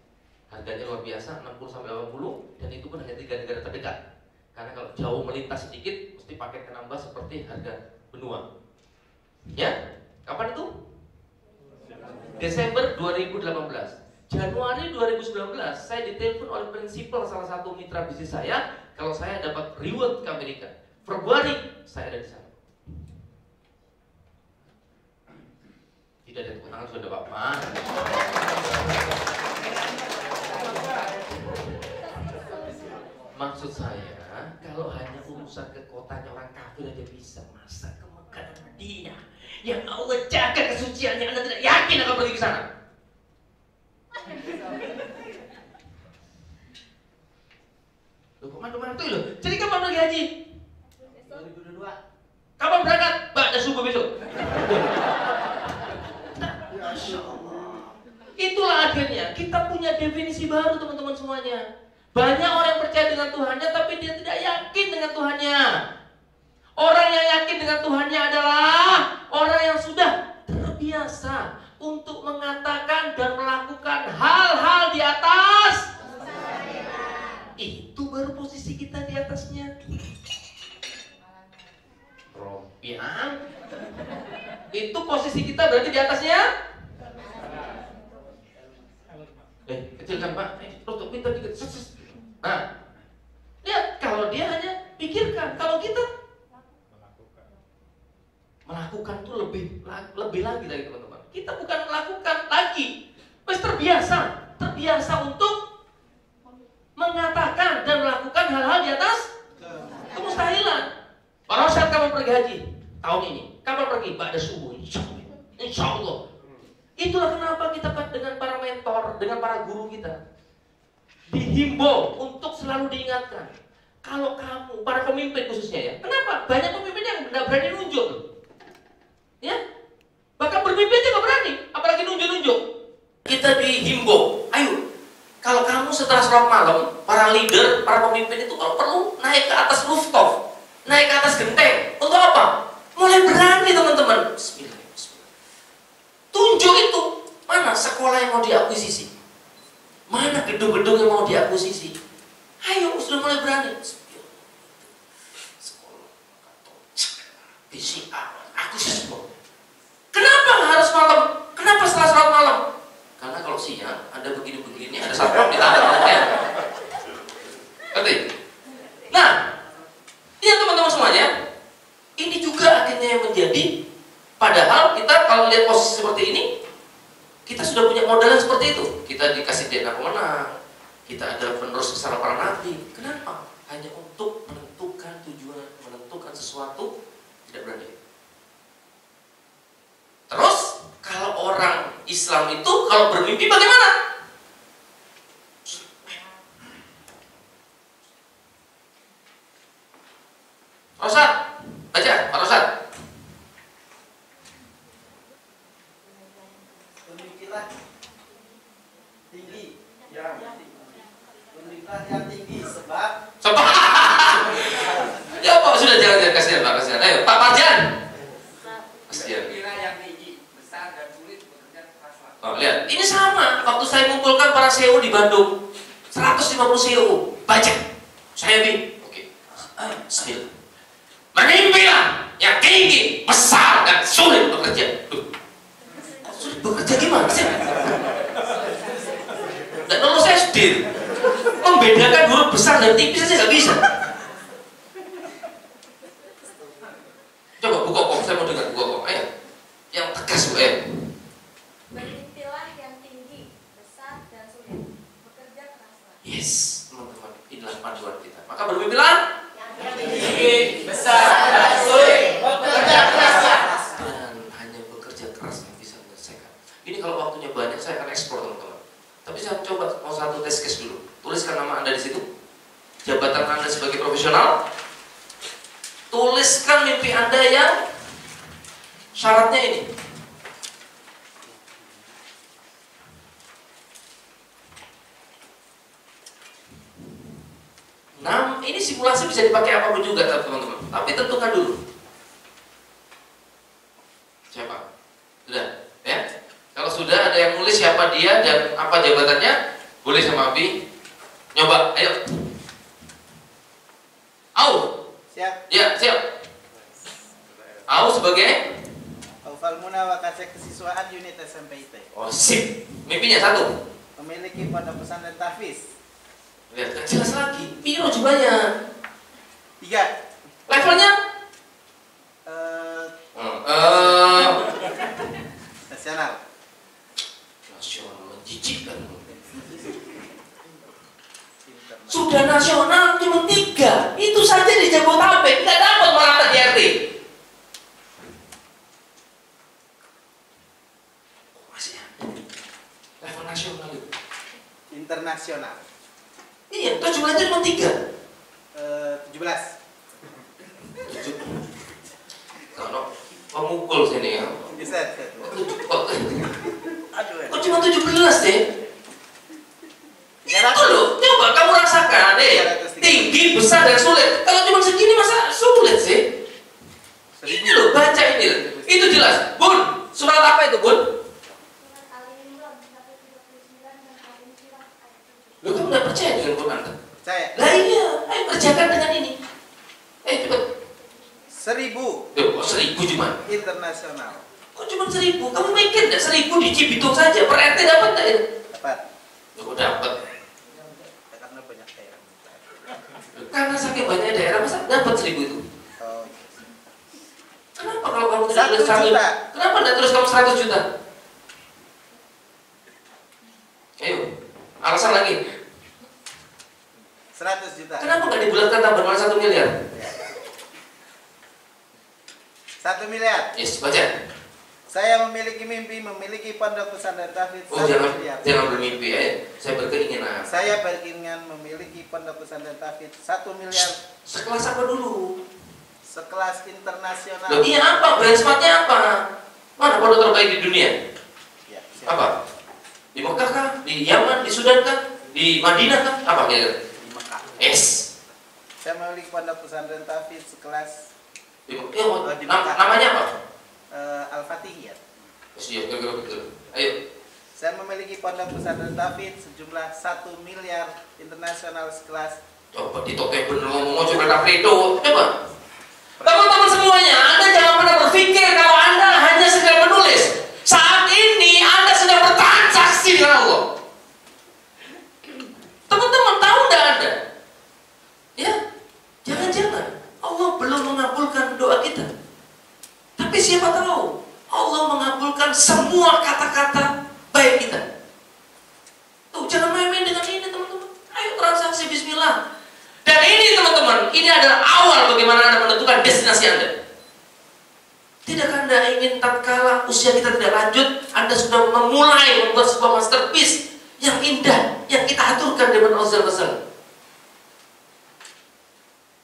Harganya luar biasa, 60-80, dan itu pun hanya 3 negara terdekat. Karena kalau jauh melintas sedikit, mesti paket nambah seperti harga benua. Ya, kapan itu? Desember 2018. Januari 2019, saya ditelepon oleh prinsipal salah satu mitra bisnis saya, kalau saya dapat reward ke Amerika. Februari, saya ada di sana. Tidak ada tepuk tangan, sudah Bapak. Maksud saya, kalau hanya urusan ke kotanya orang kafir aja bisa, masa ke Mekah dan Madinah yang Allah jaga kesuciannya, Anda tidak yakin akan pergi ke sana? Loh, kemana tuh loh? Jadi kapan pergi haji? 2022. Kapan berangkat? Ba'da subuh besok. Masya Allah. Itulah akhirnya kita punya definisi baru teman-teman semuanya. Banyak orang yang percaya dengan Tuhannya tapi dia tidak yakin dengan Tuhannya. Orang yang yakin dengan Tuhannya adalah orang yang sudah terbiasa untuk mengatakan dan melakukan hal-hal di atas. Itu baru posisi kita di atasnya. Rompian. Itu posisi kita berarti di atasnya. Kecilkan Pak. Terus pintar dikit. Nah, lihat kalau dia hanya pikirkan, kalau kita melakukan itu lebih lagi dari teman-teman. Kita bukan melakukan lagi, mas terbiasa untuk mengatakan dan melakukan hal-hal di atas kemustahilan. Pada saat kamu pergi haji tahun ini, kapan pergi? Ba'da subuh, insya Allah. Itulah kenapa kita dengan para mentor, dengan para guru kita dihimbau untuk selalu diingatkan. Kalau kamu, para pemimpin khususnya ya, kenapa? Banyak pemimpin yang tidak berani nunjuk, ya, bahkan bermimpi aja nggak berani, apalagi nunjuk-nunjuk. Kita dihimbau, ayo, kalau kamu setelah sholat malam, para leader, para pemimpin itu kalau perlu naik ke atas rooftop, naik ke atas genteng, untuk apa? Mulai berani teman-teman. Bismillah. VCA, antusiasme. Kenapa harus malam? Kenapa setelah sholat malam? Karena kalau siang ada begini-begini, ada satpam di tangan. Ngerti? Nah, iya teman-teman semuanya, ini juga akhirnya yang menjadi, padahal kita kalau lihat posisi seperti ini, kita sudah punya modal yang seperti itu. Kita dikasih DNA pemenang, kita ada penerus secara para nabi. Kenapa? Hanya untuk menentukan tujuan, menentukan sesuatu, tidak berani. Terus, kalau orang Islam itu, kalau bermimpi bagaimana? Rosat, baca, Pak Rosat. Bermimpilah tinggi, bermimpilah yang tinggi sebab Ya Pak, sudah jangan kasihan Pak, kasihan. Ayo Pak Marjan. Kasihan. Yang tinggi, besar dan sulit bekerja keras. Oh, lihat, ini sama. Waktu saya mengumpulkan para CEO di Bandung, 150 CEO, baca. Saya oke. Bismillah. Bermimpilah yang tinggi, besar dan sulit bekerja. Sulit bekerja gimana sih? Dan kalau saya SD, membedakan huruf besar dan tipis saja nggak bisa. Coba Bu Koko, saya mau dengar Bu Koko. Ayo, yang tegas Bu. Bermimpilah yang tinggi, besar dan sulit. Bekerja keraslah. Yes, teman-teman, inilah panduan kita. Maka bermimpilah Yang Tinggi, besar dan sulit bekerja keras. dan hanya bekerja keras yang bisa menyelesaikan. Ini kalau waktunya banyak saya akan ekspor teman-teman. Tapi saya coba mau satu test case dulu. Tuliskan nama Anda di situ. Jabatan Anda sebagai profesional. Tuliskan mimpi Anda yang syaratnya ini. Nah, ini simulasi bisa dipakai apapun juga teman-teman. Tapi tentukan dulu. Siapa? Sudah, ya? Kalau sudah ada yang nulis siapa dia dan apa jabatannya, boleh sama Abi. Nyoba, ayo. Au. siap. Ya, siap. Au sebagai Aufal Muna Wakasek Kesiswaan Unit SMP IT. oh, sip. Mimpinya satu. Memiliki pondok pesantren tahfiz. Lihat, kan jelas lagi. Piro jumlahnya? 3. Levelnya? Nasional. Nasional menjijikkan. Sudah nasional cuma 3. Itu saja di Jabodetabek tidak dapat merata di RT. Masih ada. Level nasional itu. Internasional. Iya, itu jumlahnya cuma 3. 17. Kalau pemukul sini ya. Bisa. Aduh. Kok cuma 17 deh? Itu loh, coba kamu rasakan deh. Tinggi, besar dan sulit. Kalau cuma segini masa sulit sih? Ini loh, baca ini loh. Itu jelas. Bun, surat apa itu Bun? Surat Al-Imran 139 dan Al-Insyirah ayat 7. Loh, kamu nggak percaya dengan Quran? Saya. Lah iya, ayo kerjakan dengan ini. Cepat. 1000. Loh, kok 1000 cuma? Internasional. Kok cuma 1000? Kamu mikir nggak 1000 di Cibitung saja? Per RT dapat nggak itu? Dapat. Loh, kok dapat? Karena banyak daerah. Karena saking banyak daerah, masa dapat 1000 itu? Oh. Kenapa kalau kamu tidak 1 tulis 100 juta. Kenapa tidak tulis kamu 100 juta? Ayo, alasan lagi. 100 juta. Kenapa nggak dibulatkan tambahan 1 miliar? 1 miliar. Yes, baca. Saya memiliki mimpi memiliki pondok pesantren tahfiz Oh, 1 miliar. jangan bermimpi ya. Saya berkeinginan. Saya berkeinginan memiliki pondok pesantren tahfiz 1 miliar Sekelas apa dulu? sekelas internasional. Loh, iya apa? Benchmarknya apa? Mana pondok terbaik di dunia? Ya, siap. Apa? Di Mekah kah? Di Yaman? Di Sudan kah? Di Madinah kah? Apa kira-kira? Di Mekah. Yes. Saya memiliki pondok pesantren tahfiz sekelas Namanya apa? Al-Fatihiyah. Siap, kira-kira betul. Ayo. Saya memiliki pondok pesantren tahfiz sejumlah 1 miliar internasional sekelas. Coba ditokek bener ngomong coba Afrido. Coba. Teman-teman semuanya, Anda jangan siapa tahu Allah mengabulkan semua kata-kata baik kita. Tuh, jangan main-main dengan ini teman-teman. Ayo transaksi bismillah. Dan ini teman-teman, ini adalah awal bagaimana Anda menentukan destinasi Anda. Tidakkah Anda ingin tatkala usia kita tidak lanjut, Anda sudah memulai membuat sebuah masterpiece yang indah, yang kita aturkan dengan ozal-ozal?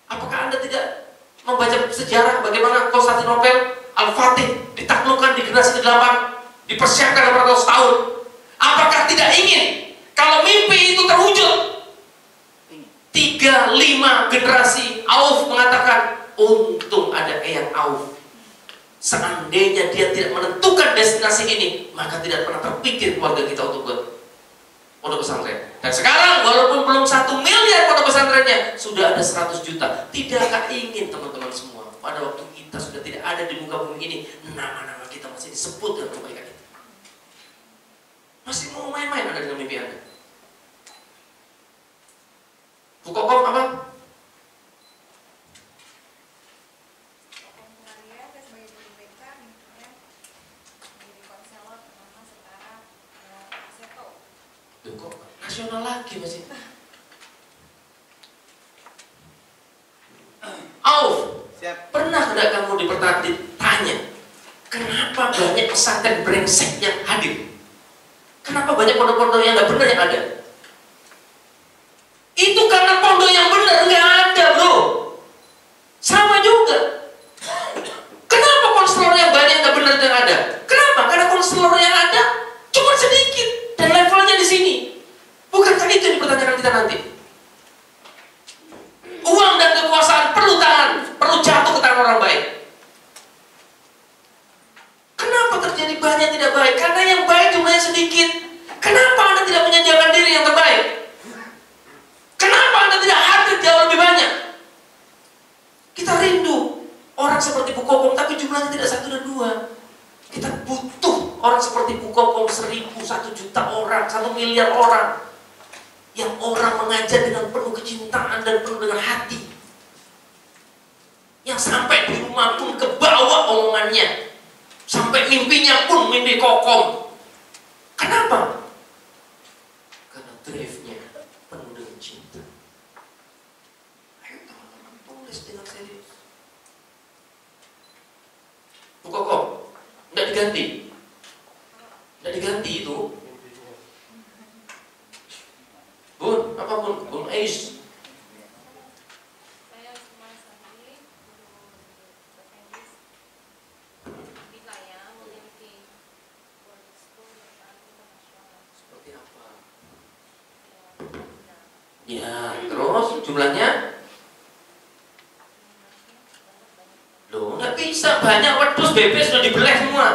Apakah Anda tidak membaca sejarah bagaimana Konstantinopel, Al-Fatih ditaklukkan di generasi ke-8, dipersiapkan berapa ratus tahun? Apakah tidak ingin kalau mimpi itu terwujud? 3-5 generasi. Auf mengatakan, untung ada Eyang Auf. Seandainya dia tidak menentukan destinasi ini, maka tidak pernah terpikir keluarga kita untuk buat pondok pesantren. Dan sekarang walaupun belum 1 miliar pondok pesantrennya, sudah ada 100 juta. Tidakkah ingin teman-teman semua, pada waktu kita sudah tidak ada di muka bumi ini, nama-nama kita masih disebut dengan kebaikan kita? Masih mau main-main Anda dengan mimpi Anda? Bu Kokom apa? Duh, kok nasional lagi masih? Auf, pernah tidak kamu ditanya kenapa banyak pesantren brengsek yang hadir? Kenapa banyak pondok-pondok yang nggak benar yang ada? Itu karena pondok yang benar nggak ada, bro. Sama juga. Kenapa konselor yang banyak nggak benar yang ada? Kenapa? Karena konselor yang ada cuma sedikit dan levelnya di sini. Bukankah itu yang dipertanyakan kita nanti? Uang dan kekuasaan perlu perlu jatuh ke tangan orang baik. Kenapa terjadi banyak tidak baik? Karena yang baik jumlahnya sedikit. Kenapa Anda tidak menyanyikan diri yang terbaik? Kenapa Anda tidak hadir jauh lebih banyak? Kita rindu orang seperti Bu Kokom, tapi jumlahnya tidak 1 dan 2. Kita butuh orang seperti Bu Kokom 1000, 1 juta orang, 1 miliar orang. Yang orang mengajar dengan penuh kecintaan dan penuh dengan hati. Yang sampai di rumah pun ke bawah omongannya. Sampai mimpinya pun mimpi Kokom. Kenapa? Karena drive-nya penuh dengan cinta. Ayo teman-teman tulis dengan serius. Bu Kokom, tidak diganti. Tidak diganti itu. Bun, apapun, Bun Ais. Saya cuma sendiri bahasa Inggris. Di saya memiliki boarding school yang internasional. Seperti apa? Ya, Ya, terus jumlahnya? Loh, nggak bisa, banyak wedus bebek sudah dibeleh semua.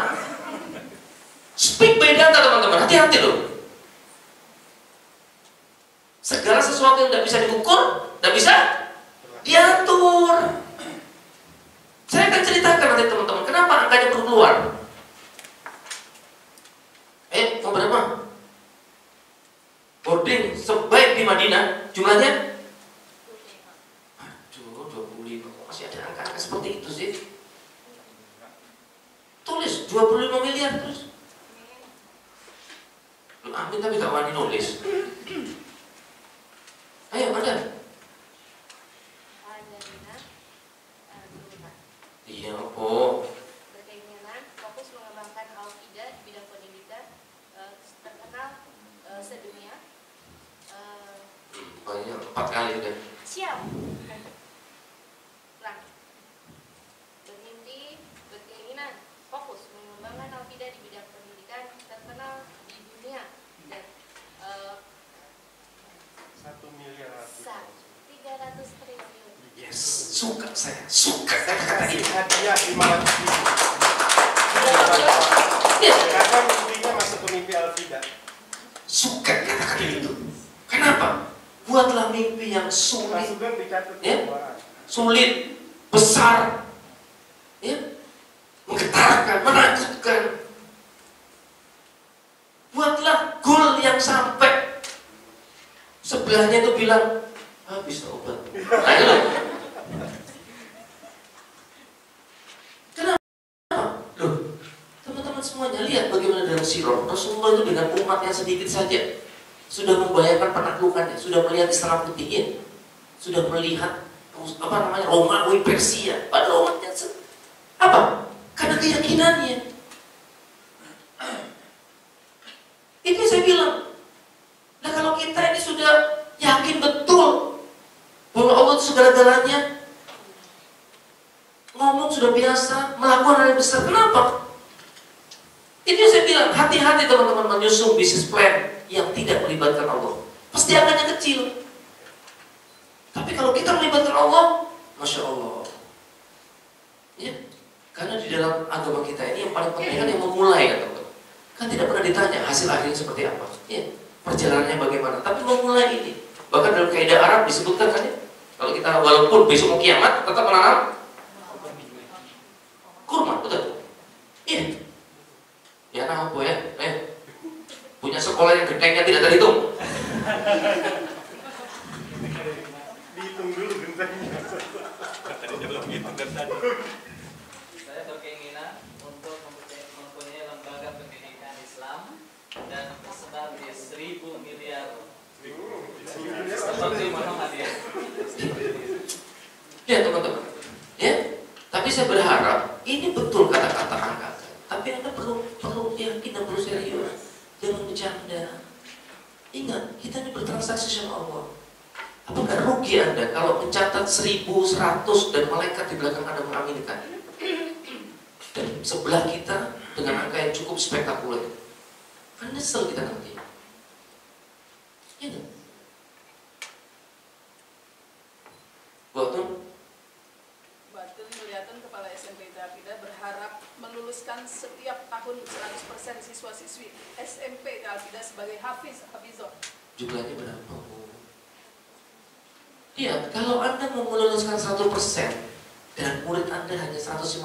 Speak by data teman-teman, hati-hati loh. Segala sesuatu yang tidak bisa diukur, tidak bisa diatur. Saya akan ceritakan nanti teman-teman, kenapa angkanya perlu keluar. Mau berapa? Boarding sebaik di Madinah, jumlahnya? Aduh, 25. Kok masih ada angka-angka seperti itu sih? Tulis 25 miliar terus. Amin, tapi gak wani nulis. Ayo, ada. Iya, oh. Berkeinginan fokus mengembangkan Al-Fida di bidang pendidikan terkenal sedunia. Banyak 4 kali udah. Siap. Ulang. Bermimpi, berkeinginan fokus mengembangkan Al-Fida di bidang pendidikan terkenal di dunia dan 1 miliar. 300 triliun. Yes, suka saya, suka kata-kata Kasih ini. hadiah 500 ribu. Yes. Karena mimpinya masuk ke mimpi Al-Fida. Suka kata-kata itu. Kenapa? Buatlah mimpi yang sulit, Masukan dicatat Ya. keuangan. sulit, besar, ya, menggetarkan, menakutkan. Buatlah goal yang sampai sebelahnya itu bilang habis obat. Ayo. Kenapa? semuanya. Lihat bagaimana dalam sirah Rasulullah itu dengan umat yang sedikit saja sudah membayangkan penaklukannya, sudah melihat Istana Putih, sudah melihat Romawi, Persia. Pada umatnya apa? Karena keyakinannya. Itu saya bilang. Nah kalau kita ini sudah yakin betul bahwa Allah itu segala-galanya, ngomong sudah biasa, melakukan hal yang besar, kenapa? Itu yang saya bilang, hati-hati teman-teman menyusun bisnis plan yang tidak melibatkan Allah. Pasti akannya kecil. Tapi kalau kita melibatkan Allah, Masya Allah. Ya, karena di dalam agama kita ini yang paling penting kan yang memulai, kan teman-teman. Kan tidak pernah ditanya hasil akhirnya seperti apa. Ya, perjalanannya bagaimana. Tapi memulai ini. Bahkan dalam kaidah Arab disebutkan kan ya, kalau kita walaupun besok mau kiamat tetap menanam kurma, betul? Iya. Ya nah apa ya? Punya sekolah yang gentengnya tidak terhitung. Dihitung dulu gentengnya. Saya berkeinginan untuk mempunyai lembaga pendidikan Islam dan tersebar di 1000 miliar. Seperti Muhammadiyah. Ya teman-teman. Ya. Tapi saya berharap ini betul kata-kata angka. Tapi Anda perlu yakin dan perlu serius. Jangan bercanda. Ingat, kita ini bertransaksi sama Allah. Apakah rugi Anda kalau mencatat 1100 dan malaikat di belakang Anda mengaminkan? Dan sebelah kita dengan angka yang cukup spektakuler. Kan nyesel kita nanti. Ya kan? Betul? Batul Mulyatun, Kepala SMP Al-Fida, berharap meluluskan setiap tahun 100% siswa-siswi SMP Al-Fida sebagai hafizah. Jumlahnya berapa? Iya, kalau Anda mau meluluskan 100% dan murid Anda hanya 150,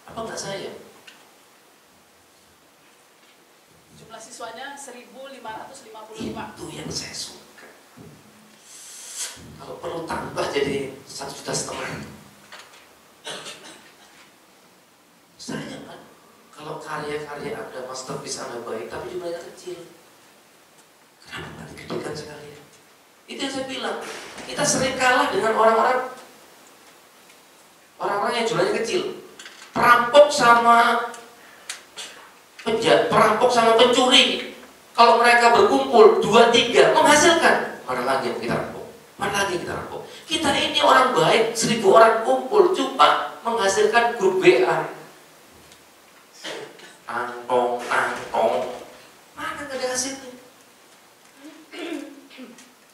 apa enggak saya? Jumlah siswanya 1.555. Itu yang saya suka. Kalau perlu tambah jadi 1,5 juta. Sayang kan, kalau karya-karya Anda, masterpiece Anda baik, tapi jumlahnya kecil. Kenapa nggak digedekan sekalian? Itu yang saya bilang. Kita sering kalah dengan orang-orang yang jumlahnya kecil. Perampok sama perampok sama pencuri, kalau mereka berkumpul 2-3 menghasilkan, mana lagi yang kita rampok? Mana lagi yang kita rampok? Kita ini orang baik, 1000 orang kumpul cuma menghasilkan grup WA. Antong, mana nggak ada hasilnya?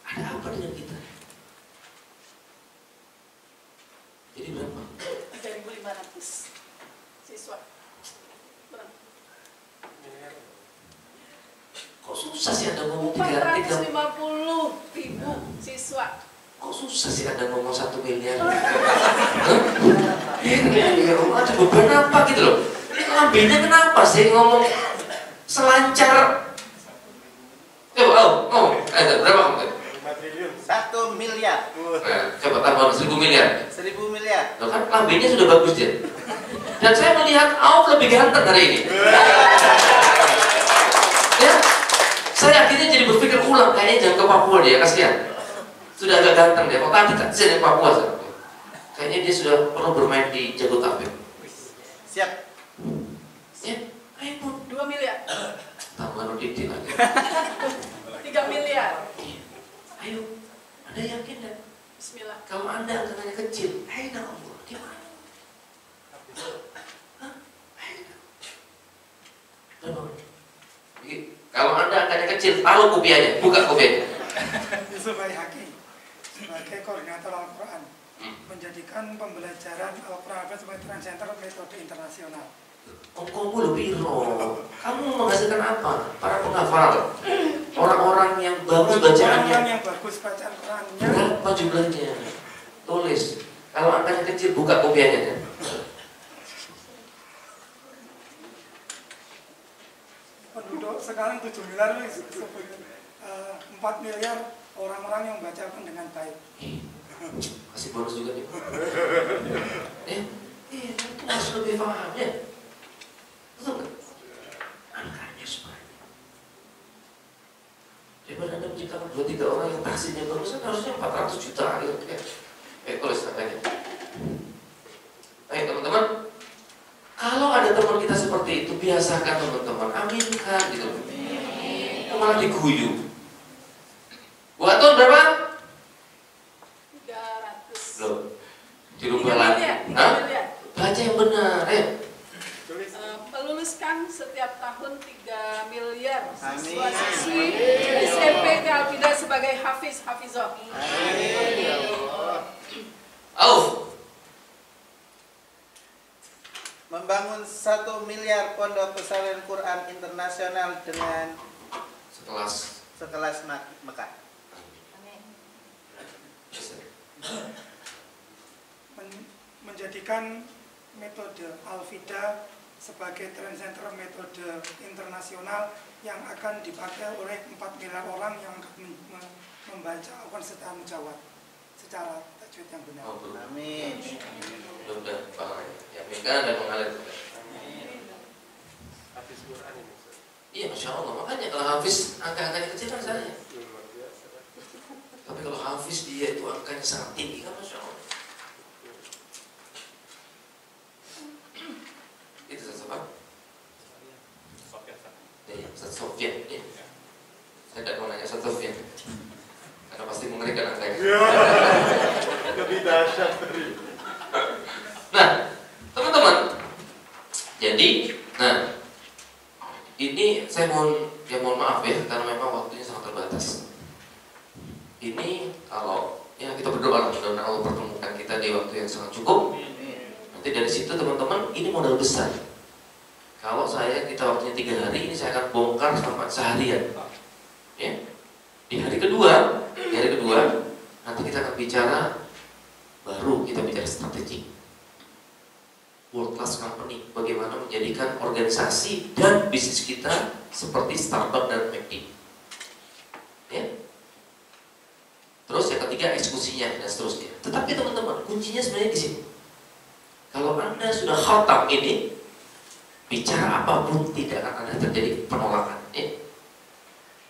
Ada apa dengan kita? Jadi berapa? 3.500 siswa. Kok susah sih Anda ngomong 450.000 siswa. Kok susah sih Anda ngomong 1 miliar? Ada beban apa gitu loh? Ngambilnya kenapa sih ngomong selancar? Ngomong, berapa? 5 triliun. 1 miliar. Coba tambah 1000 miliar. 1000 miliar. Loh kan lambenya sudah bagus dia. Dan saya melihat Auf lebih ganteng hari ini. Ya, saya akhirnya jadi berpikir ulang, kayaknya jangan ke Papua dia, kasihan. Sudah agak ganteng dia, kok tadi saya di Papua. Kayaknya dia sudah perlu bermain di Jabodetabek. Siap. Ya, ayo pun 2 miliar. tambah Nuditi lagi. 3 miliar. Ayo, Anda yakin dan? Bismillah. Kalau Anda anggarannya kecil, ayo dah Allah, gimana? Kalau Anda angkanya kecil, taruh kopiahnya, buka kopiahnya. Yusuf Hakim sebagai koordinator Al-Quran menjadikan pembelajaran Al-Quran sebagai transcenter metode internasional. Kamu lebih roh. Kamu menghasilkan apa? Para penghafal, orang-orang yang bagus bacaannya. Orang yang bagus bacaan Qurannya. Berapa jumlahnya? Tulis. Kalau angkanya kecil, buka kopiahnya. Penduduk sekarang 7 miliar, 4 miliar orang-orang yang baca Quran dengan baik. Kasih bonus juga nih. Itu harus lebih paham ya. Betul nggak? harusnya 400 juta gitu ya. Tulis katanya. Ayo teman-teman, kalau ada teman kita seperti itu, biasakan teman-teman, aminkan gitu. Malah diguyu. Buat tahun berapa? 300. Loh, dirubah lagi. Baca yang benar, Meluluskan setiap tahun 3 miliar siswa-siswi SMP Al-Fida sebagai hafizah. Membangun 1 miliar pondok pesantren Quran internasional dengan sekelas Mekah. Menjadikan metode Al-Fida sebagai trend center metode internasional yang akan dipakai oleh 4 miliar orang yang akan membaca Al-Quran secara mujawad, secara tajwid yang benar. Amin. Mudah ya, aminkan dan mengalir. Hafiz Quran ini. Iya, Masya Allah. Makanya kalau Hafiz angka-angkanya kecil kan saya. Tapi kalau Hafiz dia itu angkanya sangat tinggi kan, Masya Allah. Itu siapa? Ustaz Sofyan. Ya. Saya tidak mau nanya Ustaz Sofyan karena pasti mengerikan angkanya. Lebih dahsyat dari. Nah, teman-teman, jadi, ini saya mohon maaf ya karena memang waktunya sangat terbatas. Ini kalau ya kita berdoa mudah-mudahan Allah pertemukan kita di waktu yang sangat cukup. Nanti dari situ teman-teman, ini modal besar. Kalau kita waktunya 3 hari, ini saya akan bongkar sampai seharian. Ya. Di hari kedua nanti kita akan bicara, baru kita bicara strategi. World class company, bagaimana menjadikan organisasi dan bisnis kita seperti Starbucks dan McD. Ya. Terus yang ketiga eksekusinya dan seterusnya. Tetapi teman-teman, kuncinya sebenarnya di sini. Kalau Anda sudah khatam ini, bicara apapun tidak akan ada terjadi penolakan. Ya.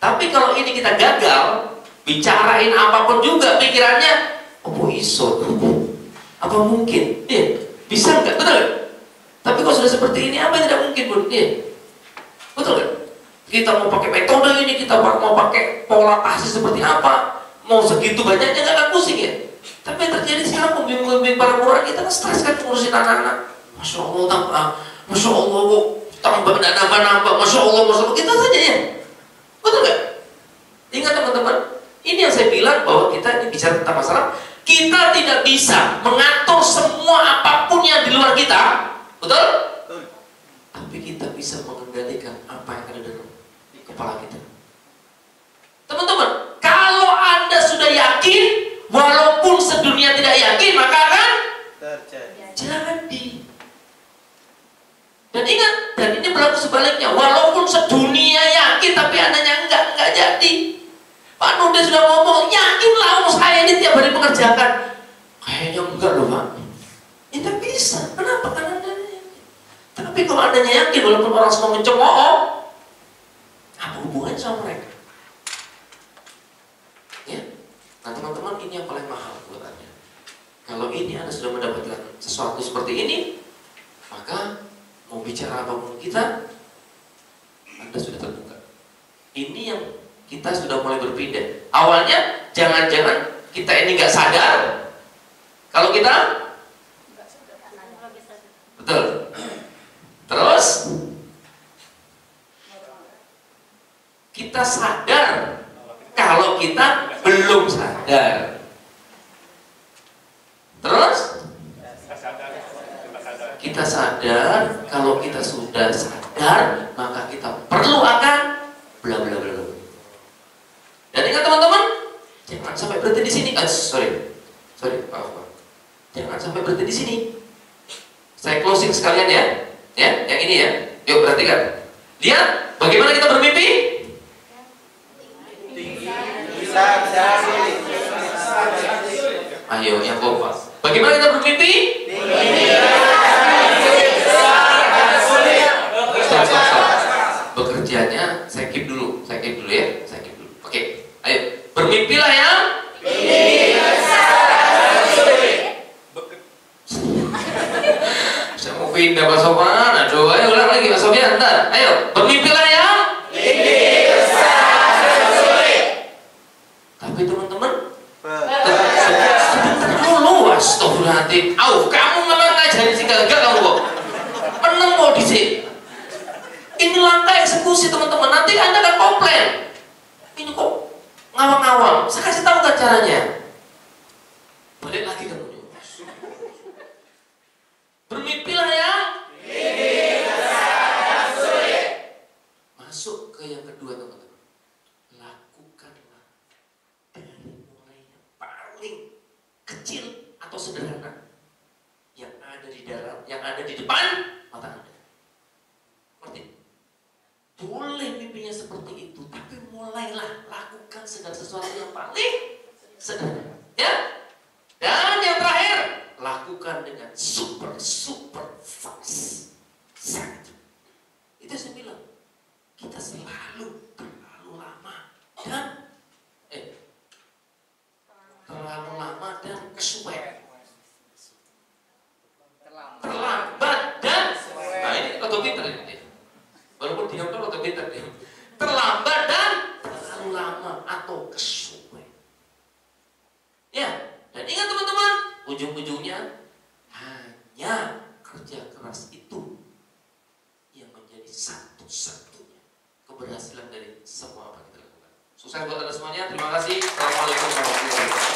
Tapi kalau ini kita gagal, bicarain apapun juga pikirannya, apa iso? Apa mungkin? Ya. Bisa nggak? Betul nggak? Tapi kalau sudah seperti ini, apa yang tidak mungkin, Bun? Ya. Betul nggak? Kita mau pakai metode ini, kita mau pakai pola kasih seperti apa, mau segitu banyaknya nggak akan pusing ya. Tapi yang terjadi sekarang pembimbing para Quran kita kan stres kan ngurusin anak-anak. Masya Allah tambah nambah, Masya Allah kita saja ya. Betul nggak? Ingat teman-teman, ini yang saya bilang bahwa kita ini bicara tentang masalah kita tidak bisa mengatur semua apapun yang di luar kita, betul? Tapi kita bisa mengendalikan apa yang ada dalam kepala kita. Teman-teman, kalau Anda sudah yakin, walaupun sedunia tidak yakin, maka akan terjadi. Dan ingat, dan ini berlaku sebaliknya, walaupun sedunia yakin, tapi Andanya enggak jadi. Pak Nurde sudah ngomong, yakinlah saya ini tiap hari mengerjakan. Kayaknya enggak loh Pak. Ya tidak bisa. Kenapa? Karena Anda yakin. Tapi kalau Andanya yakin, walaupun orang semua mencemooh, apa hubungannya sama mereka? Ya. Nah teman-teman, ini yang paling mahal buat Anda. Kalau ini Anda sudah mendapatkan sesuatu seperti ini, maka mau bicara apapun kita, Anda sudah terbuka. Ini yang kita sudah mulai berpindah. Awalnya jangan-jangan kita ini nggak sadar kalau kita betul. Terus kita sadar kalau kita belum sadar. Terus kita sadar kalau kita sudah sadar, maka kita perlu akan bla bla bla. Dan ingat teman-teman, jangan sampai berhenti di sini. Maaf. Jangan sampai berhenti di sini. Saya closing sekalian ya. Ya, yang ini ya. Yuk perhatikan. Lihat bagaimana kita bermimpi. Ayo yang kompas. Bagaimana kita bermimpi? Bekerjanya saya keep dulu ya. Oke. Ayo, bermimpilah ya. pindah Pak Sofyan. Aduh, ayo ulang lagi Pak Sofyan. Ntar, ayo bermimpilah ya. Mimpi besar dan sulit. Tapi teman-teman, dulu astagfirullahaladzim. Kamu memang ngajarin sih gak kamu kok. Meneng mau disini. Ini langkah eksekusi teman-teman. Nanti Anda akan komplain. Ini kok ngawang-ngawang. Saya kasih tahu kan caranya. Balik lagi kamu. Bermimpilah ya. Mimpi besar dan sulit. Masuk ke yang kedua teman-teman. Lakukanlah dari mulai yang paling kecil atau sederhana yang ada di dalam, yang ada di depan mata Anda. Seperti boleh mimpinya seperti itu, tapi mulailah lakukan segala sesuatu yang paling sederhana. Ya. Dan yang terakhir, lakukan dengan super fast. Sangat. Itu saya bilang, kita selalu terlalu lama dan kesuwen. Terlambat dan nah ini atau pinter ini. Walaupun diam tuh atau pinter dia. Terlambat dan terlalu lama atau kesuwen. Ya, dan ingat teman-teman, ujung-ujungnya hanya kerja keras itu yang menjadi satu-satunya keberhasilan dari semua apa yang kita lakukan. Sukses buat Anda semuanya. Terima kasih. Assalamualaikum warahmatullahi wabarakatuh.